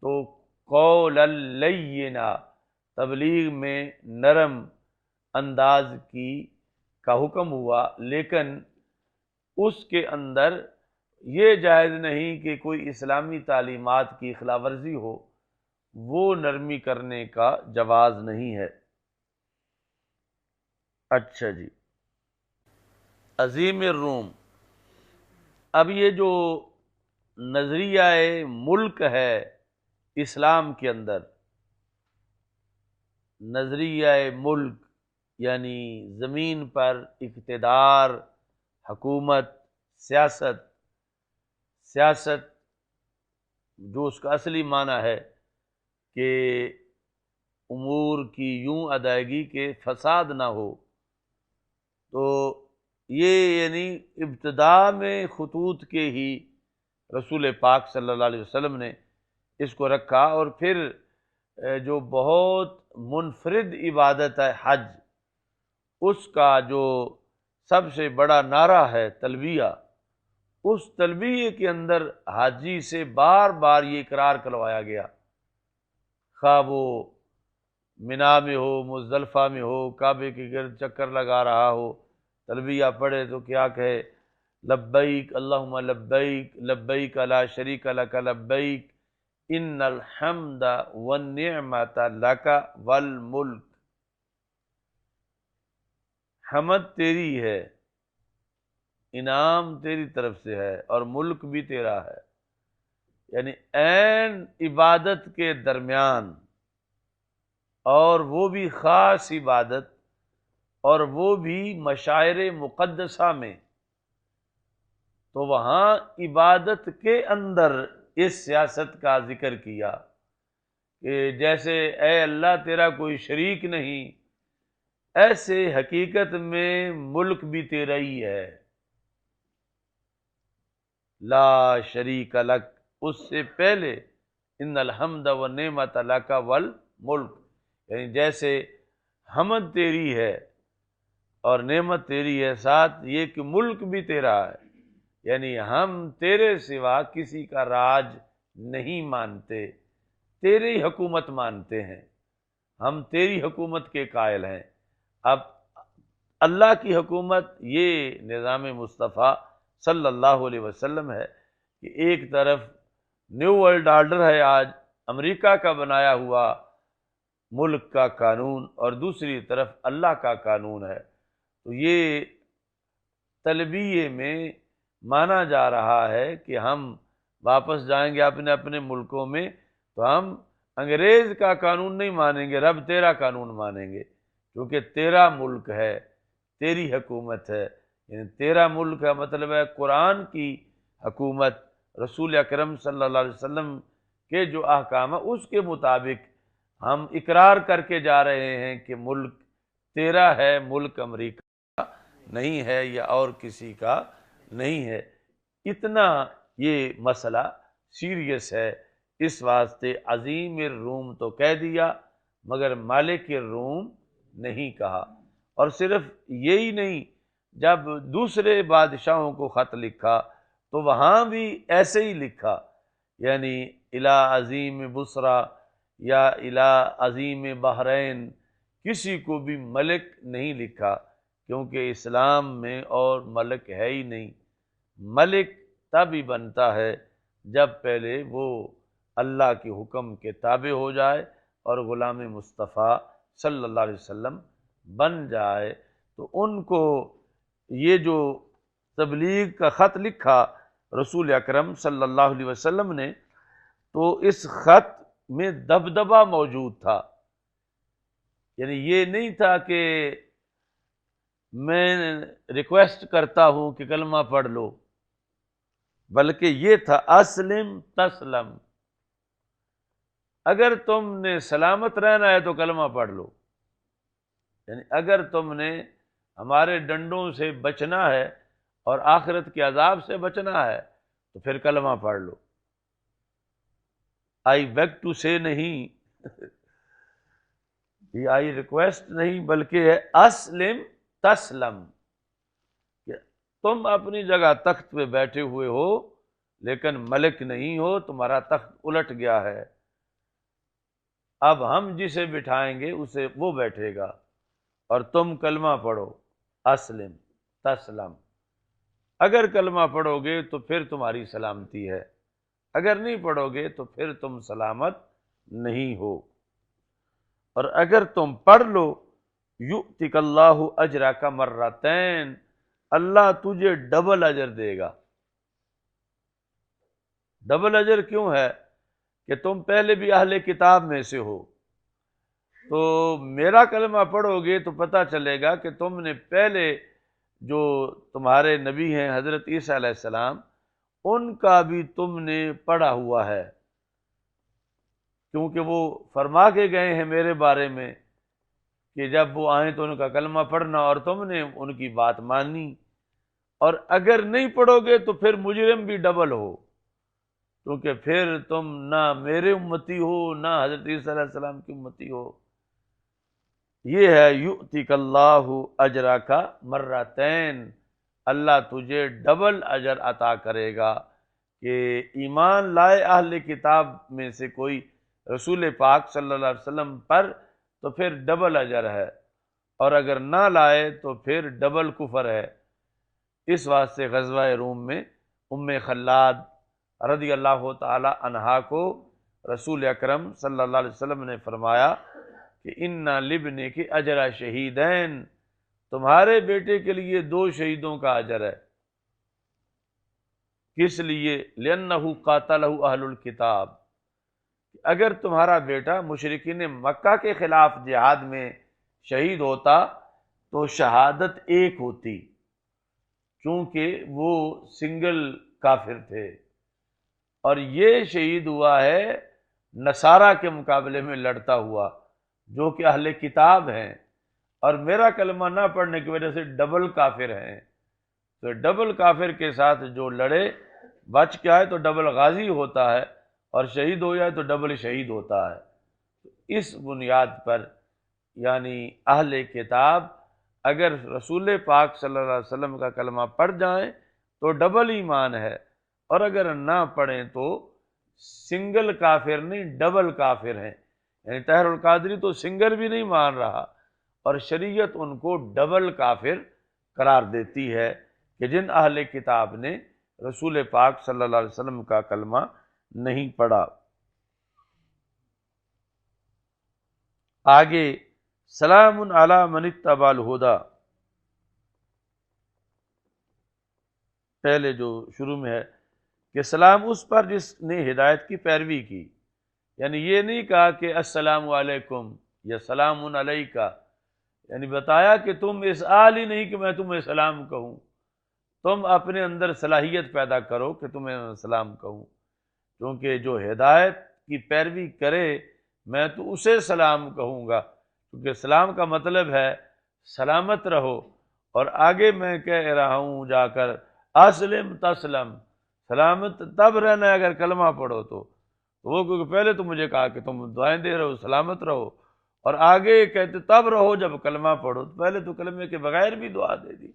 تو قولا لینا، تبلیغ میں نرم انداز کا حکم ہوا، لیکن اس کے اندر یہ جائز نہیں کہ کوئی اسلامی تعلیمات کی خلاف ورزی ہو، وہ نرمی کرنے کا جواز نہیں ہے۔ اچھا جی، عظیم الروم، اب یہ جو نظریہ ملک ہے اسلام کے اندر، نظریہ ملک یعنی زمین پر اقتدار، حکومت، سیاست جو اس کا اصلی معنی ہے کہ امور کی یوں ادائیگی کہ فساد نہ ہو، تو یہ یعنی ابتدا میں خطوط کے ہی رسول پاک صلی اللہ علیہ وسلم نے اس کو رکھا، اور پھر جو بہت منفرد عبادت ہے حج، اس کا جو سب سے بڑا نعرہ ہے تلبیہ، اس تلبیہ کے اندر حاجی سے بار بار یہ اقرار کروایا گیا، خواہ وہ منا میں ہو، مزدلفہ میں ہو، کعبے کے گرد چکر لگا رہا ہو، تلبیہ پڑھے تو کیا کہے، لبیک اللہم لبیک، لبیک لا شریک لک لبیک، ان الحمد والنعمت لک والملک، حمد تیری ہے، انعام تیری طرف سے ہے، اور ملک بھی تیرا ہے، یعنی عین عبادت کے درمیان، اور وہ بھی خاص عبادت، اور وہ بھی مشاعر مقدسہ میں، تو وہاں عبادت کے اندر اس سیاست کا ذکر کیا کہ جیسے اے اللہ تیرا کوئی شریک نہیں، ایسے حقیقت میں ملک بھی تیرا ہی ہے، لا شریک لک، اس سے پہلے ان الحمد والنعمت لک والملک، یعنی جیسے حمد تیری ہے اور نعمت تیری ہے، ساتھ یہ کہ ملک بھی تیرا ہے، یعنی ہم تیرے سوا کسی کا راج نہیں مانتے، تیری حکومت مانتے ہیں، ہم تیری حکومت کے قائل ہیں۔ اب اللہ کی حکومت یہ نظام مصطفیٰ صلی اللہ علیہ وسلم ہے کہ ایک طرف نیو ورلڈ آرڈر ہے آج امریکہ کا بنایا ہوا ملک کا قانون، اور دوسری طرف اللہ کا قانون ہے، تو یہ تلبیہ میں مانا جا رہا ہے کہ ہم واپس جائیں گے اپنے اپنے ملکوں میں تو ہم انگریز کا قانون نہیں مانیں گے، رب تیرا قانون مانیں گے، کیونکہ تیرا ملک ہے، تیری حکومت ہے، یعنی تیرا ملک کا مطلب ہے قرآن کی حکومت، رسول اکرم صلی اللہ علیہ وسلم کے جو احکام ہیں اس کے مطابق ہم اقرار کر کے جا رہے ہیں کہ ملک تیرا ہے، ملک امریکہ نہیں ہے یا اور کسی کا نہیں ہے۔ اتنا یہ مسئلہ سیریس ہے، اس واسطے عظیم الروم تو کہہ دیا مگر مالک الروم نہیں کہا۔ اور صرف یہی نہیں، جب دوسرے بادشاہوں کو خط لکھا تو وہاں بھی ایسے ہی لکھا، یعنی الی عظیم بصرہ یا الی عظیم بحرین، کسی کو بھی ملک نہیں لکھا، کیونکہ اسلام میں اور ملک ہے ہی نہیں۔ ملک تب ہی بنتا ہے جب پہلے وہ اللہ کے حکم کے تابع ہو جائے اور غلام مصطفیٰ صلی اللہ علیہ وسلم بن جائے۔ تو ان کو یہ جو تبلیغ کا خط لکھا رسول اکرم صلی اللہ علیہ وسلم نے، تو اس خط میں دبدبہ موجود تھا، یعنی یہ نہیں تھا کہ میں ریکویسٹ کرتا ہوں کہ کلمہ پڑھ لو، بلکہ یہ تھا اسلم تسلم، اگر تم نے سلامت رہنا ہے تو کلمہ پڑھ لو، یعنی اگر تم نے ہمارے ڈنڈوں سے بچنا ہے اور آخرت کے عذاب سے بچنا ہے تو پھر کلمہ پڑھ لو۔ آئی بیگ ٹو سے نہیں، یہ آئی ریکویسٹ نہیں، بلکہ ہے اسلم تسلم، کہ تم اپنی جگہ تخت پہ بیٹھے ہوئے ہو لیکن ملک نہیں ہو، تمہارا تخت الٹ گیا ہے، اب ہم جسے بٹھائیں گے اسے وہ بیٹھے گا، اور تم کلمہ پڑھو، اسلم تسلم۔ اگر کلمہ پڑھو گے تو پھر تمہاری سلامتی ہے، اگر نہیں پڑھو گے تو پھر تم سلامت نہیں ہو۔ اور اگر تم پڑھ لو یؤتک اللہ اجرک مرتین، اللہ تجھے ڈبل اجر دے گا۔ ڈبل اجر کیوں ہے؟ کہ تم پہلے بھی اہل کتاب میں سے ہو، تو میرا کلمہ پڑھو گے تو پتہ چلے گا کہ تم نے پہلے جو تمہارے نبی ہیں حضرت عیسیٰ علیہ السلام، ان کا بھی تم نے پڑھا ہوا ہے، کیونکہ وہ فرما کے گئے ہیں میرے بارے میں کہ جب وہ آئیں تو ان کا کلمہ پڑھنا، اور تم نے ان کی بات مانی۔ اور اگر نہیں پڑھو گے تو پھر مجرم بھی ڈبل ہو، کیونکہ پھر تم نہ میرے امتی ہو نہ حضرت عیسیٰ علیہ السلام کی امتی ہو۔ یہ ہے یؤتک اللہ اجرک مرتین، اللہ تجھے ڈبل اجر عطا کرے گا کہ ایمان لائے اہل کتاب میں سے کوئی رسول پاک صلی اللہ علیہ وسلم پر تو پھر ڈبل اجر ہے، اور اگر نہ لائے تو پھر ڈبل کفر ہے۔ اس واسطے غزوہ روم میں ام خلاد رضی اللہ تعالی عنہا کو رسول اکرم صلی اللہ علیہ وسلم نے فرمایا کہ ان لابنک اجر شہیدین، تمہارے بیٹے کے لیے 2 شہیدوں کا اجر ہے۔ کس لیے؟ لأنہ قاتلہ اہل الکتاب، اگر تمہارا بیٹا مشرکین مکہ کے خلاف جہاد میں شہید ہوتا تو شہادت ایک ہوتی، چونکہ وہ سنگل کافر تھے، اور یہ شہید ہوا ہے نصارہ کے مقابلے میں لڑتا ہوا جو کہ اہل کتاب ہیں، اور میرا کلمہ نہ پڑھنے کی وجہ سے ڈبل کافر ہیں۔ تو ڈبل کافر کے ساتھ جو لڑے بچ کے آئے تو ڈبل غازی ہوتا ہے، اور شہید ہو جائے تو ڈبل شہید ہوتا ہے۔ اس بنیاد پر یعنی اہل کتاب اگر رسول پاک صلی اللہ علیہ وسلم کا کلمہ پڑھ جائیں تو ڈبل ایمان ہے، اور اگر نہ پڑھیں تو سنگل کافر نہیں ڈبل کافر ہیں۔ یعنی طاہر القادری تو سنگل بھی نہیں مان رہا، اور شریعت ان کو ڈبل کافر قرار دیتی ہے کہ جن اہل کتاب نے رسول پاک صلی اللہ علیہ وسلم کا کلمہ نہیں پڑھا۔ آگے سلام علی من اتبع الہدی، پہلے جو شروع میں ہے کہ سلام اس پر جس نے ہدایت کی پیروی کی، یعنی یہ نہیں کہا کہ السلام علیکم یا سلام علیکہ، یعنی بتایا کہ تم اس آل ہی نہیں کہ میں تمہیں سلام کہوں، تم اپنے اندر صلاحیت پیدا کرو کہ تمہیں سلام کہوں، کیونکہ جو ہدایت کی پیروی کرے میں تو اسے سلام کہوں گا، کیونکہ سلام کا مطلب ہے سلامت رہو، اور آگے میں کہہ رہا ہوں جا کر اسلم تسلم، سلامت تب رہنا ہے اگر کلمہ پڑھو تو وہ، کیونکہ پہلے تو مجھے کہا کہ تم دعائیں دے رہو سلامت رہو، اور آگے کہتے تب رہو جب کلمہ پڑھو، پہلے تو کلمے کے بغیر بھی دعا دے دی۔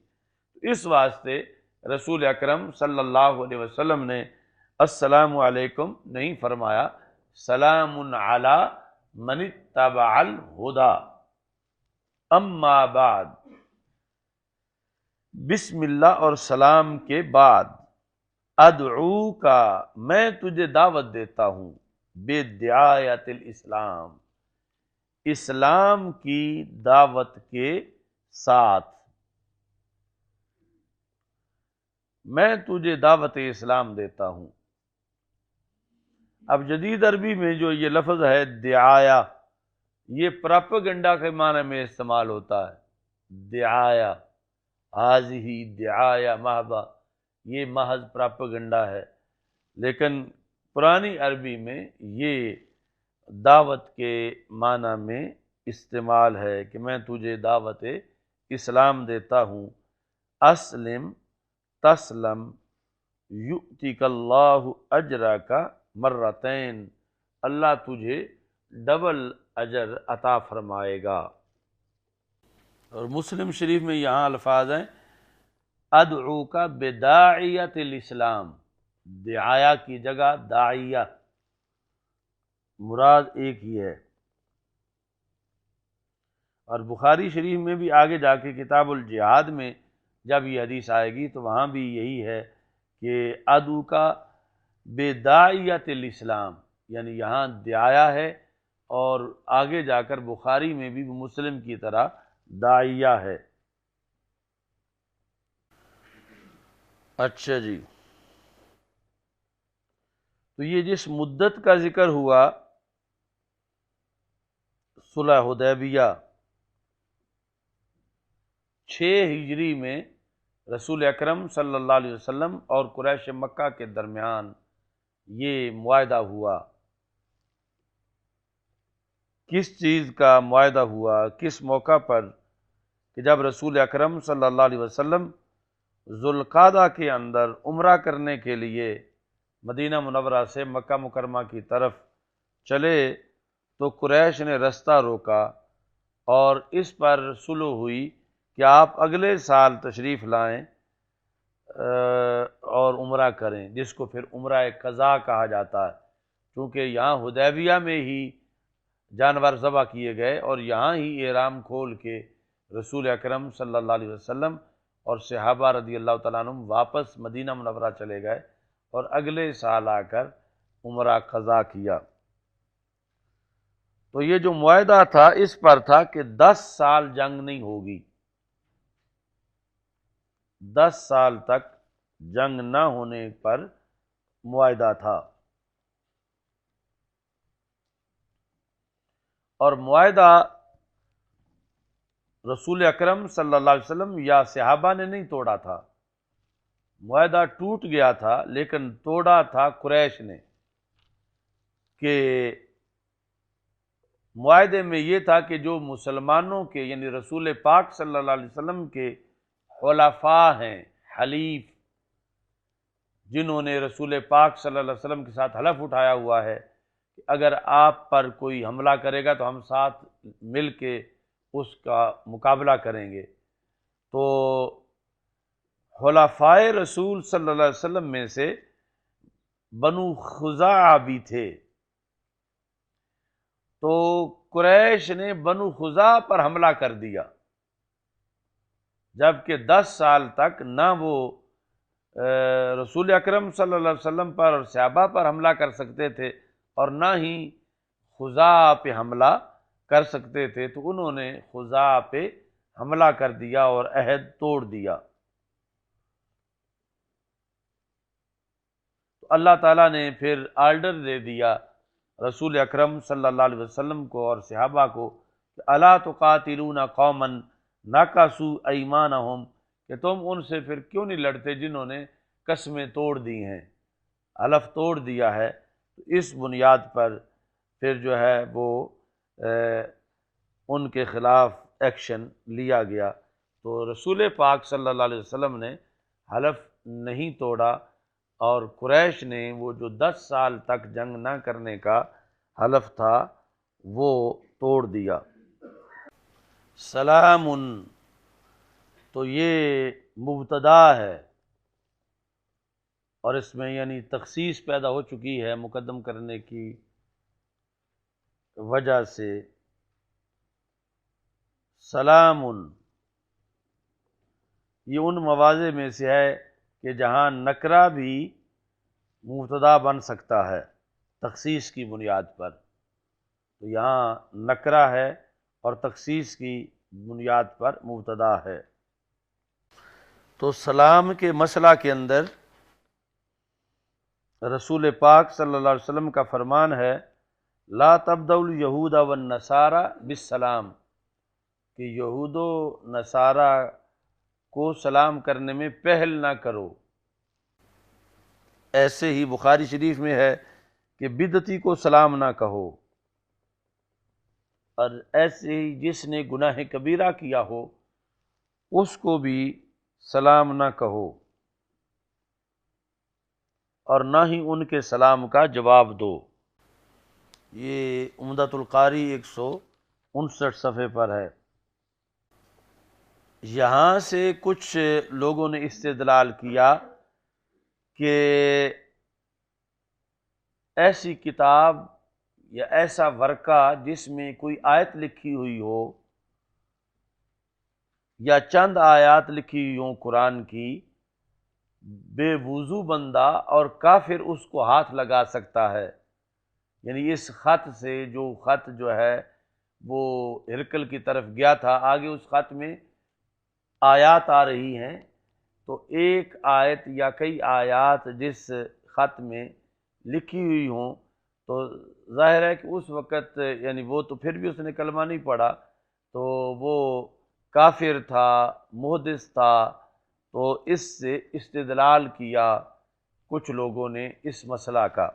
اس واسطے رسول اکرم صلی اللہ علیہ وسلم نے السلام علیکم نہیں فرمایا، سلام علی من اتبع الہدی۔ اما بعد، بسم اللہ اور سلام کے بعد، ادعو کا میں تجھے دعوت دیتا ہوں، بدعایت الاسلام، اسلام کی دعوت کے ساتھ، میں تجھے دعوت اسلام دیتا ہوں۔ اب جدید عربی میں جو یہ لفظ ہے دعایا، یہ پراپیگنڈا کے معنی میں استعمال ہوتا ہے۔ دعایا، ہذہ دعایا محضہ، یہ محض پراپیگنڈا ہے، لیکن پرانی عربی میں یہ دعوت کے معنی میں استعمال ہے کہ میں تجھے دعوت اسلام دیتا ہوں۔ اسلم تسلم یؤتک اللہ اجرک مرتین، اللہ تجھے ڈبل اجر عطا فرمائے گا۔ اور مسلم شریف میں یہاں الفاظ ہیں ادعوک بداعیت الاسلام، دعایا کی جگہ داعیہ، مراد ایک ہی ہے۔ اور بخاری شریف میں بھی آگے جا کے کتاب الجہاد میں جب یہ حدیث آئے گی تو وہاں بھی یہی ہے کہ ادعو کا بداعیت الاسلام، یعنی یہاں دعایا ہے، اور آگے جا کر بخاری میں بھی مسلم کی طرح داعیہ ہے۔ اچھا جی، تو یہ جس مدت کا ذکر ہوا صلح حدیبیہ 6 ہجری میں رسول اکرم صلی اللہ علیہ وسلم اور قریش مکہ کے درمیان یہ معاہدہ ہوا۔ کس چیز کا معاہدہ ہوا، کس موقع پر؟ کہ جب رسول اکرم صلی اللہ علیہ وسلم ذوالقعدہ کے اندر عمرہ کرنے کے لیے مدینہ منورہ سے مکہ مکرمہ کی طرف چلے تو قریش نے رستہ روکا اور اس پر صلح ہوئی کہ آپ اگلے سال تشریف لائیں اور عمرہ کریں، جس کو پھر عمرہ قضا کہا جاتا ہے، کیونکہ یہاں حدیبیہ میں ہی جانور ذبح کیے گئے اور یہاں ہی احرام کھول کے رسول اکرم صلی اللہ علیہ وسلم اور صحابہ رضی اللہ تعالیٰ عنہم واپس مدینہ منورہ چلے گئے اور اگلے سال آ کر عمرہ قضا کیا۔ تو یہ جو معاہدہ تھا اس پر تھا کہ 10 سال جنگ نہیں ہوگی، 10 سال تک جنگ نہ ہونے پر معاہدہ تھا۔ اور معاہدہ رسول اکرم صلی اللہ علیہ وسلم یا صحابہ نے نہیں توڑا تھا، معاہدہ ٹوٹ گیا تھا لیکن توڑا تھا قریش نے۔ کہ معاہدے میں یہ تھا کہ جو مسلمانوں کے یعنی رسول پاک صلی اللہ علیہ وسلم کے حلفاء ہیں، حلیف، جنہوں نے رسول پاک صلی اللہ علیہ وسلم کے ساتھ حلف اٹھایا ہوا ہے کہ اگر آپ پر کوئی حملہ کرے گا تو ہم ساتھ مل کے اس کا مقابلہ کریں گے، تو حلفائے رسول صلی اللہ علیہ وسلم میں سے بنو خزاعہ بھی تھے، تو قریش نے بنو خزاعہ پر حملہ کر دیا، جبکہ 10 سال تک نہ وہ رسول اکرم صلی اللہ علیہ وسلم پر اور صحابہ پر حملہ کر سکتے تھے اور نہ ہی خزاعہ پہ حملہ کر سکتے تھے، تو انہوں نے خزاعہ پہ حملہ کر دیا اور عہد توڑ دیا۔ تو اللہ تعالیٰ نے پھر آرڈر دے دیا رسول اکرم صلی اللہ علیہ وسلم کو اور صحابہ کو کہ الا تقاتلون قوما نکثوا ایمانہم، کہ تم ان سے پھر کیوں نہیں لڑتے جنہوں نے قسمیں توڑ دی ہیں، حلف توڑ دیا ہے۔ تو اس بنیاد پر پھر جو ہے وہ ان کے خلاف ایکشن لیا گیا۔ تو رسول پاک صلی اللہ علیہ وسلم نے حلف نہیں توڑا اور قریش نے وہ جو 10 سال تک جنگ نہ کرنے کا حلف تھا وہ توڑ دیا۔ سلام، تو یہ مبتدا ہے اور اس میں یعنی تخصیص پیدا ہو چکی ہے مقدم کرنے کی وجہ سے۔ سلام یہ ان مواضع میں سے ہے کہ جہاں نکرہ بھی مبتدا بن سکتا ہے تخصیص کی بنیاد پر، تو یہاں نکرہ ہے اور تخصیص کی بنیاد پر مبتدا ہے۔ تو سلام کے مسئلہ کے اندر رسول پاک صلی اللہ علیہ وسلم کا فرمان ہے لا تبدؤ الیہود والنصارى بالسلام، کہ یہود و نصارہ کو سلام کرنے میں پہل نہ کرو۔ ایسے ہی بخاری شریف میں ہے کہ بدعتی کو سلام نہ کہو، اور ایسے ہی جس نے گناہ کبیرہ کیا ہو اس کو بھی سلام نہ کہو اور نہ ہی ان کے سلام کا جواب دو۔ یہ عمدۃ القاری 159 صفحے پر ہے۔ یہاں سے کچھ لوگوں نے استدلال کیا کہ ایسی کتاب یا ایسا ورقہ جس میں کوئی آیت لکھی ہوئی ہو یا چند آیات لکھی ہوئی ہوں قرآن کی، بے وضو بندہ اور کافر اس کو ہاتھ لگا سکتا ہے۔ یعنی اس خط سے، جو خط جو ہے وہ ہرکل کی طرف گیا تھا، آگے اس خط میں آیات آ رہی ہیں، تو ایک آیت یا کئی آیات جس خط میں لکھی ہوئی ہوں تو ظاہر ہے کہ اس وقت یعنی وہ تو پھر بھی اس نے کلمہ نہیں پڑھا، تو وہ کافر تھا، محدث تھا، تو اس سے استدلال کیا کچھ لوگوں نے اس مسئلہ کا۔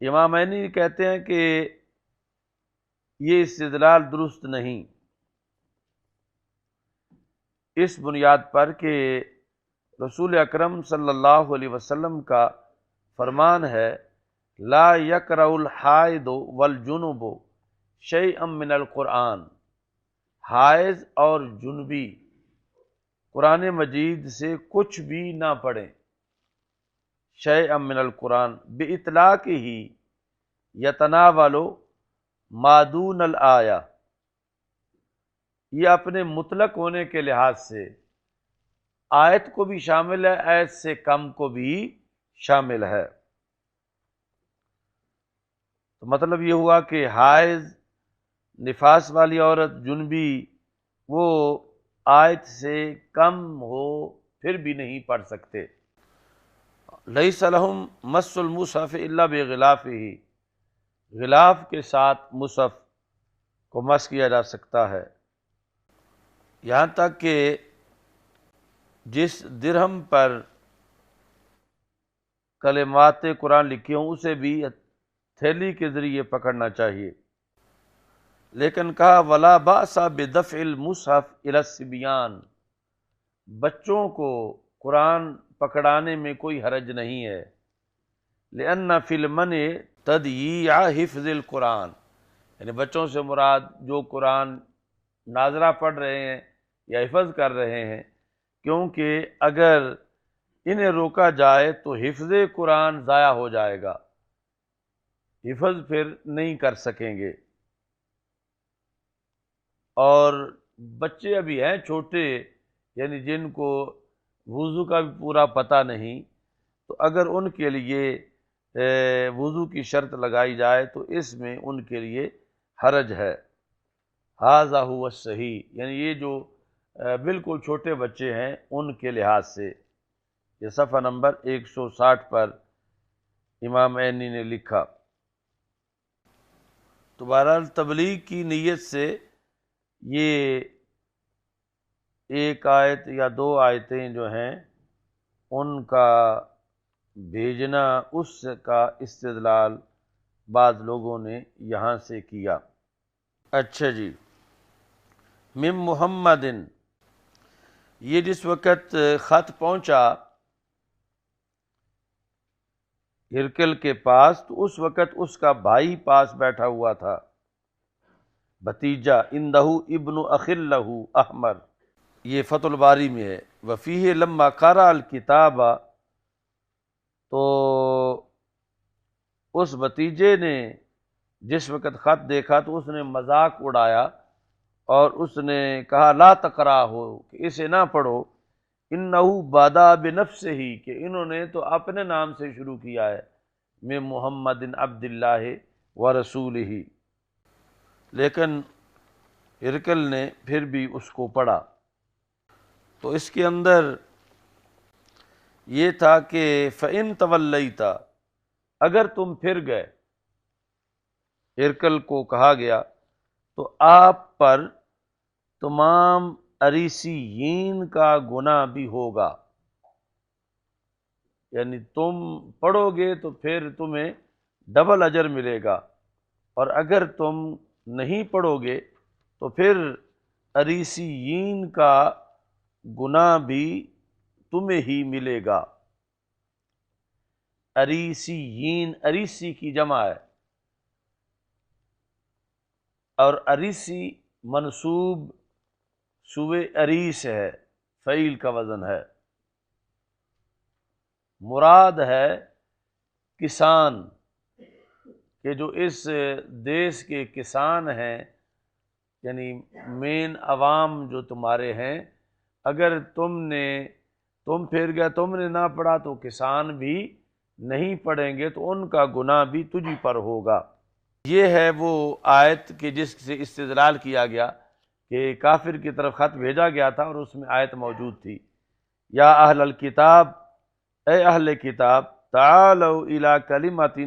امام عینی کہتے ہیں کہ یہ استدلال درست نہیں، اس بنیاد پر کہ رسول اکرم صلی اللہ علیہ وسلم کا فرمان ہے، لا یقرأ الحائض والجنب شیئا من القرآن، حائض اور جنبی قرآن مجید سے کچھ بھی نہ پڑھیں، شیئا من القرآن باطلاقہ یتناول ما دون الآیہ، یہ اپنے مطلق ہونے کے لحاظ سے آیت کو بھی شامل ہے، آیت سے کم کو بھی شامل ہے۔ تو مطلب یہ ہوا کہ حائض، نفاس والی عورت، جنبی، وہ آیت سے کم ہو پھر بھی نہیں پڑھ سکتے۔ لیس لہم مس المصحف الا بغلافہ، غلاف کے ساتھ مصحف کو مس کیا جا سکتا ہے، یہاں تک کہ جس درہم پر کلمات قرآن لکھی ہوں اسے بھی تھیلی کے ذریعے پکڑنا چاہیے۔ لیکن کہا ولا باس بدفع المصحف الی الصبیان، بچوں کو قرآن پکڑانے میں کوئی حرج نہیں ہے، لأن فی المنع تضییع حفظ القرآن، یعنی بچوں سے مراد جو قرآن ناظرہ پڑھ رہے ہیں یا حفظ کر رہے ہیں، کیونکہ اگر انہیں روکا جائے تو حفظ قرآن ضائع ہو جائے گا، حفظ پھر نہیں کر سکیں گے۔ اور بچے ابھی ہیں چھوٹے، یعنی جن کو وضو کا بھی پورا پتہ نہیں، تو اگر ان کے لیے وضو کی شرط لگائی جائے تو اس میں ان کے لیے حرج ہے۔ ھذا ھو الصحیح، یعنی یہ جو بالکل چھوٹے بچے ہیں ان کے لحاظ سے۔ یہ صفحہ نمبر 160 پر امام عینی نے لکھا۔ تو بہرحال تبلیغ کی نیت سے یہ ایک آیت یا دو آیتیں جو ہیں ان کا بھیجنا، اس کا استدلال بعض لوگوں نے یہاں سے کیا۔ اچھا جی، من محمد، یہ جس وقت خط پہنچا ہرکل کے پاس تو اس وقت اس کا بھائی پاس بیٹھا ہوا تھا، بھتیجا، اندہ ابن اخل لہ احمر، یہ فتح الباری میں ہے۔ وفیہ لما قرأ الکتاب، تو اس بھتیجے نے جس وقت خط دیکھا تو اس نے مذاق اڑایا اور اس نے کہا لا تقرأہ، کہ اسے نہ پڑھو، انہ بدا بنفسہ، کہ انہوں نے تو اپنے نام سے شروع کیا ہے، میں محمد عبد اللہ ورسولہ، لیکن ہرکل نے پھر بھی اس کو پڑھا۔ تو اس کے اندر یہ تھا کہ فَإِن تَوَلَّيْتَ، اگر تم پھر گئے، ہرکل کو کہا گیا تو آپ پر تمام اریسیین کا گناہ بھی ہوگا، یعنی تم پڑھو گے تو پھر تمہیں ڈبل اجر ملے گا، اور اگر تم نہیں پڑھو گے تو پھر اریسیین کا گناہ بھی تمہیں ہی ملے گا۔ اریسیین، اریسی کی جمع ہے، اور اریسی منصوب سوئے اریس ہے، فعیل کا وزن ہے، مراد ہے کسان، کہ جو اس دیس کے کسان ہیں یعنی مین عوام جو تمہارے ہیں، اگر تم پھر گئے، تم نے نہ پڑھا تو کسان بھی نہیں پڑھیں گے تو ان کا گناہ بھی تجھ پر ہوگا۔ یہ ہے وہ آیت کہ جس سے استدلال کیا گیا کہ کافر کی طرف خط بھیجا گیا تھا اور اس میں آیت موجود تھی، یا اہل الکتاب، اے اہل کتاب، تعالوا الی کلمۃ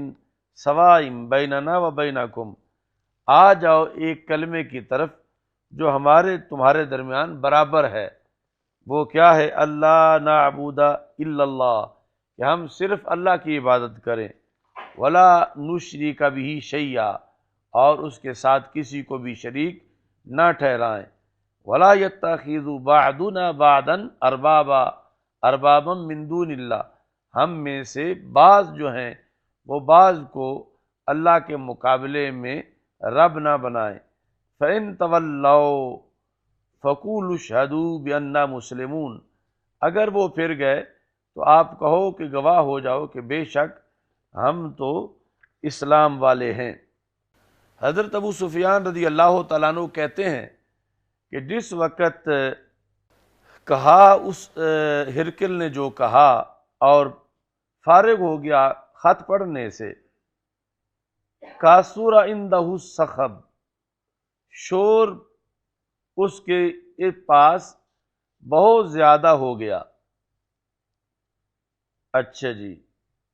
سواء بیننا و بینکم، آ جاؤ ایک کلمے کی طرف جو تمہارے درمیان برابر ہے۔ وہ کیا ہے؟ اللہ نعبد الا اللہ، کہ ہم صرف اللہ کی عبادت کریں، ولا نشرک بہ شیئا، اور اس کے ساتھ کسی کو بھی شریک نہ ٹھہرائیں، ولا یتخذ بعضنا بعضا اربابا من دون اللہ، ہم میں سے بعض جو ہیں وہ بعض کو اللہ کے مقابلے میں رب نہ بنائیں۔ فَإِن تَوَلَّوْا فَقُولُوا اشْهَدُوا بِأَنَّا مُسْلِمُونَ، اگر وہ پھر گئے تو آپ کہو کہ گواہ ہو جاؤ کہ بے شک ہم تو اسلام والے ہیں۔ حضرت ابو سفیان رضی اللہ تعالیٰ عنہ کہتے ہیں کہ جس وقت کہا اس ہرکل نے جو کہا اور فارغ ہو گیا خط پڑھنے سے، کاسور عندہ الصخب، شور اس کے پاس بہت زیادہ ہو گیا۔ اچھا جی،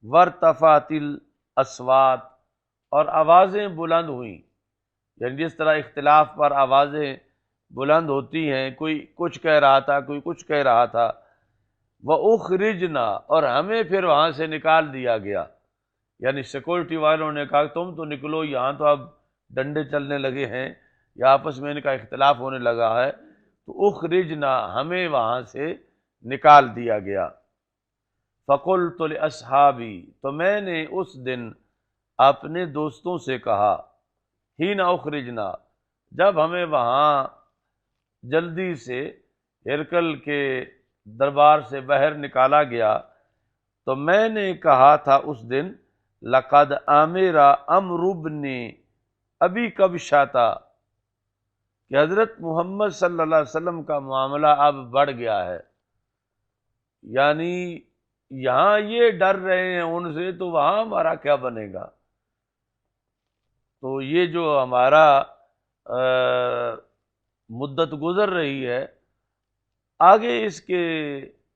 وارتفعت الاصوات، اور آوازیں بلند ہوئیں، یعنی جس طرح اختلاف پر آوازیں بلند ہوتی ہیں، کوئی کچھ کہہ رہا تھا، کوئی کچھ کہہ رہا تھا۔ وَأُخْرِجْنَا، اور ہمیں پھر وہاں سے نکال دیا گیا، یعنی سیکورٹی والوں نے کہا تم تو نکلو، یہاں تو اب ڈنڈے چلنے لگے ہیں یا آپس میں ان کا اختلاف ہونے لگا ہے، تو اخرجنا، ہمیں وہاں سے نکال دیا گیا۔ فقلت لاصحابی، تو میں نے اس دن اپنے دوستوں سے کہا، حین اخرجنا، جب ہمیں وہاں جلدی سے ہرکل کے دربار سے باہر نکالا گیا، تو میں نے کہا تھا اس دن، لقد امر عمرو بن ابی کبشہ، کہ حضرت محمد صلی اللہ علیہ وسلم کا معاملہ اب بڑھ گیا ہے، یعنی یہاں یہ ڈر رہے ہیں ان سے تو وہاں ہمارا کیا بنے گا؟ تو یہ جو ہمارا مدت گزر رہی ہے، آگے اس کے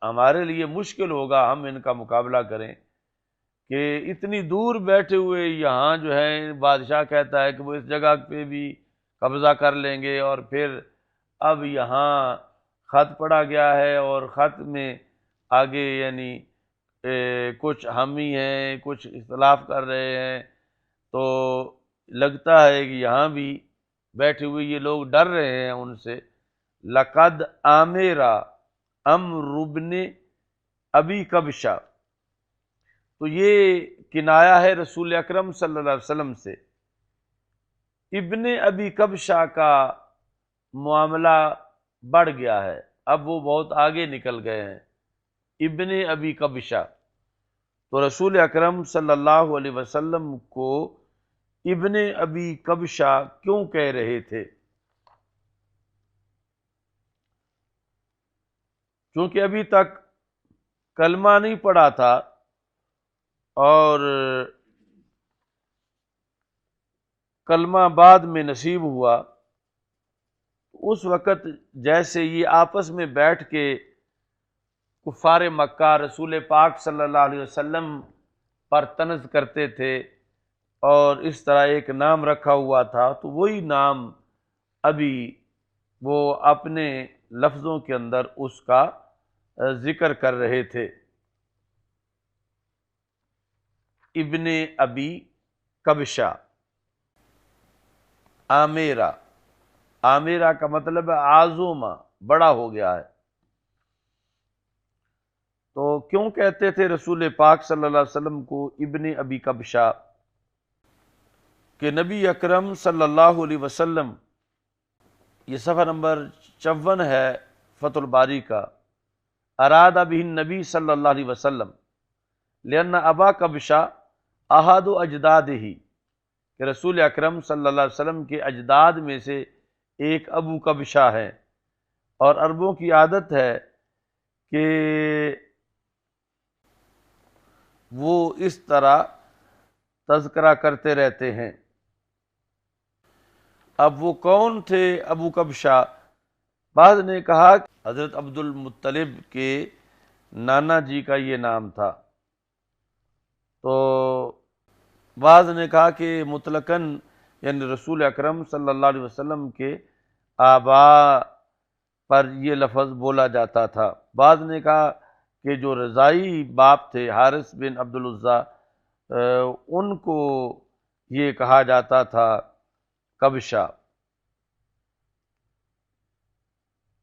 ہمارے لیے مشکل ہوگا ہم ان کا مقابلہ کریں، کہ اتنی دور بیٹھے ہوئے یہاں جو ہے بادشاہ کہتا ہے کہ وہ اس جگہ پہ بھی قبضہ کر لیں گے، اور پھر اب یہاں خط پڑھا گیا ہے اور خط میں آگے یعنی کچھ حامی ہیں، کچھ اختلاف کر رہے ہیں، تو لگتا ہے کہ یہاں بھی بیٹھے ہوئے یہ لوگ ڈر رہے ہیں ان سے۔ لقد امر عمرو بن ابی کبشہ، تو یہ کنایا ہے رسول اکرم صلی اللہ علیہ وسلم سے۔ ابن ابی کبشہ کا معاملہ بڑھ گیا ہے، اب وہ بہت آگے نکل گئے ہیں، ابن ابی کبشہ۔ تو رسول اکرم صلی اللہ علیہ وسلم کو ابن ابی کبشہ کیوں کہہ رہے تھے؟ کیونکہ ابھی تک کلمہ نہیں پڑھا تھا، اور کلمہ بعد میں نصیب ہوا۔ اس وقت جیسے یہ آپس میں بیٹھ کے کفار مکہ رسول پاک صلی اللہ علیہ وسلم پر طنز کرتے تھے، اور اس طرح ایک نام رکھا ہوا تھا، تو وہی نام ابھی وہ اپنے لفظوں کے اندر اس کا ذکر کر رہے تھے۔ ابن ابی کبشہ، آمیرا، آمیرا کا مطلب ہے عازوما، بڑا ہو گیا ہے۔ تو کیوں کہتے تھے رسول پاک صلی اللہ علیہ وسلم کو ابن ابی کبشہ؟ کہ نبی اکرم صلی اللہ علیہ وسلم، یہ صفحہ نمبر 54 ہے فتح الباری کا، اراد بہ النبی صلی اللہ علیہ وسلم لأن ابا کبشہ احد اجدادہ، کہ رسول اکرم صلی اللہ علیہ وسلم کے اجداد میں سے ایک ابو کبشہ ہے، اور عربوں کی عادت ہے کہ وہ اس طرح تذکرہ کرتے رہتے ہیں۔ اب وہ کون تھے ابو کبشہ؟ بعض نے کہا کہ حضرت عبد المطلب کے نانا جی کا یہ نام تھا، تو بعض نے کہا کہ مطلقاً یعنی رسول اکرم صلی اللہ علیہ وسلم کے آبا پر یہ لفظ بولا جاتا تھا۔ بعض نے کہا کہ جو رضائی باپ تھے حارث بن عبد العزیٰ، ان کو یہ کہا جاتا تھا کبشہ،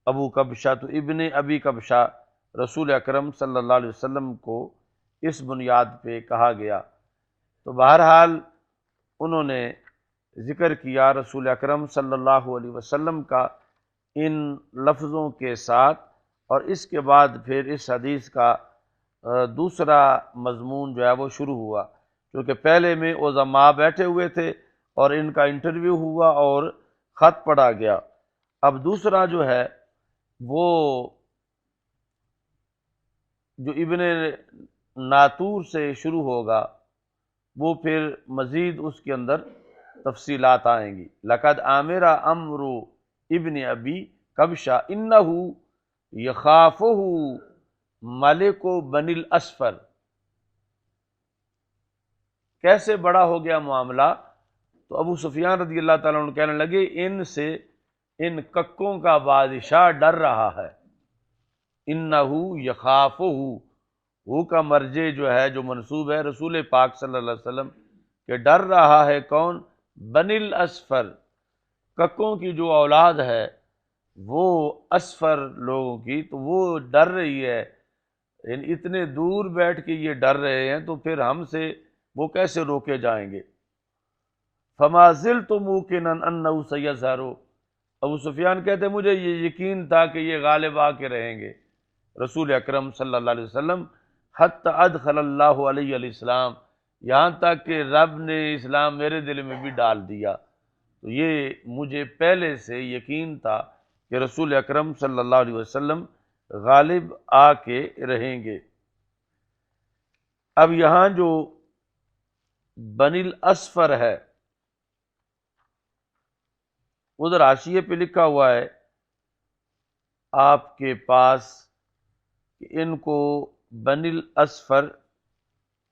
ابو کبشہ، تو ابن ابی کبشہ رسول اکرم صلی اللہ علیہ وسلم کو اس بنیاد پہ کہا گیا۔ تو بہرحال انہوں نے ذکر کیا رسول اکرم صلی اللہ علیہ وسلم کا ان لفظوں کے ساتھ، اور اس کے بعد پھر اس حدیث کا دوسرا مضمون جو ہے وہ شروع ہوا، کیونکہ پہلے میں علماء بیٹھے ہوئے تھے اور ان کا انٹرویو ہوا اور خط پڑھا گیا۔ اب دوسرا جو ہے وہ جو ابن ناطور سے شروع ہوگا، وہ پھر مزید اس کے اندر تفصیلات آئیں گی۔ لقد آمر امر ابن ابی کبشہ انہ یخافہ ملک بنی الاسفر۔ کیسے بڑا ہو گیا معاملہ؟ تو ابو سفیان رضی اللہ تعالیٰ عنہ کہنے لگے ان سے ان ککوں کا بادشاہ ڈر رہا ہے۔ انہ یخافہ، وہ کا مرجع جو ہے جو منسوب ہے رسول پاک صلی اللہ علیہ وسلم، کہ ڈر رہا ہے کون؟ بنی الاسفر، ککوں کی جو اولاد ہے وہ اسفر لوگوں کی، تو وہ ڈر رہی ہے، یعنی اتنے دور بیٹھ کے یہ ڈر رہے ہیں، تو پھر ہم سے وہ کیسے روکے جائیں گے؟ فما زلت موقنا انہ سیظہر، ابو سفیان کہتے ہیں مجھے یہ یقین تھا کہ یہ غالب آ کے رہیں گے رسول اکرم صلی اللہ علیہ وسلم، حتی ادخل اللہ علیہ الاسلام، یہاں تک کہ رب نے اسلام میرے دل میں بھی ڈال دیا۔ تو یہ مجھے پہلے سے یقین تھا کہ رسول اکرم صلی اللہ علیہ وسلم غالب آ کے رہیں گے۔ اب یہاں جو بنی الاسفر ہے، ادھر حاشیے پہ لکھا ہوا ہے آپ کے پاس کہ ان کو بنی الاسفر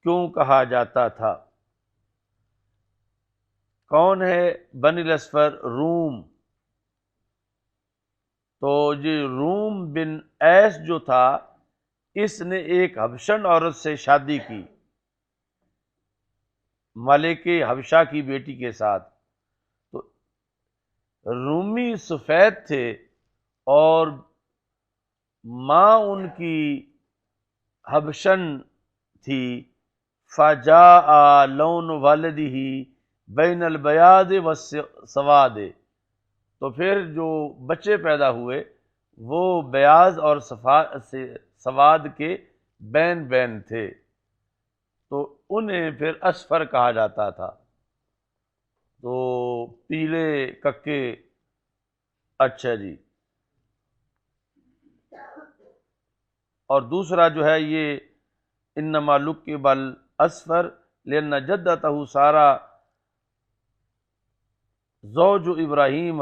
کیوں کہا جاتا تھا؟ کون ہے بنی الاسفر؟ روم۔ تو یہ روم بن ایس جو تھا، اس نے ایک حبشن عورت سے شادی کی، ملک حبشہ کی بیٹی کے ساتھ۔ تو رومی سفید تھے اور ماں ان کی حبشن تھی، فجاء لون والدہ بین البیاض والسواد، تو پھر جو بچے پیدا ہوئے وہ بیاض اور سواد کے بین بین تھے، تو انہیں پھر اسفر کہا جاتا تھا۔ تو پیلے ککے، اچھا جی۔ اور دوسرا جو ہے یہ انما لقب الاسفر لأن جدتہ سارہ زوج ابراہیم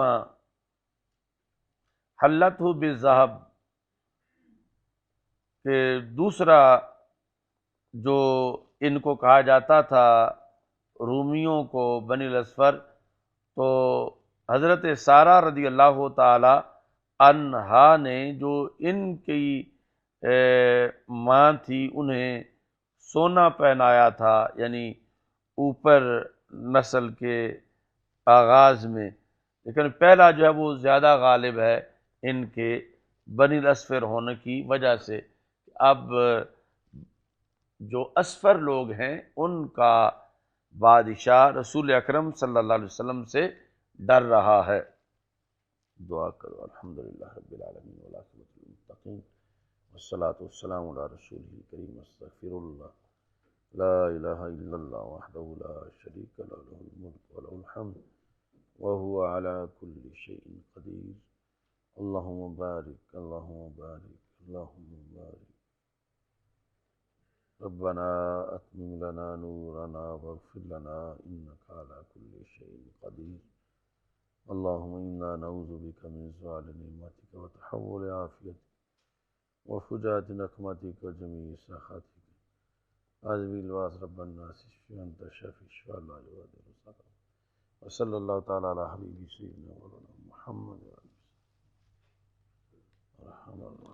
حلتہ بالذہب، کہ دوسرا جو ان کو کہا جاتا تھا رومیوں کو بنی الاسفر، تو حضرت سارہ رضی اللہ تعالی عنہا نے جو ان کی ماں تھی انہیں سونا پہنایا تھا، یعنی اوپر نسل کے آغاز میں، لیکن پہلا جو ہے وہ زیادہ غالب ہے ان کے بنی الاسفر ہونے کی وجہ سے۔ اب جو اسفر لوگ ہیں ان کا بادشاہ رسول اکرم صلی اللہ علیہ وسلم سے ڈر رہا ہے۔ دعا کرو۔ الحمدللہ رب العالمین والعاقبۃ للمتقین والصلاۃ والسلام علی رسولہ الکریم۔ استغفر اللہ، لا الہ الا اللہ وحدہ لا شریک لہ، لہ الملک و لہ الحمد وهو على كل شيء قدير. اللهم بارك اللهم بارك اللهم بارك. ربنا أتمم لنا نورنا واغفر لنا إنك على كل شيء قدير. اللهم إنا نعوذ بك من زوال نعمتك وتحول عافيتك وفجاءة نقمتك وجميع سخطك. أعوذ بالواس رب الناس اشف أنت الشافي الشفاء لا يغادر سقما. وصلى الله تعالى على حبيبه سيدنا مولانا محمد وعلى آله وصحبه.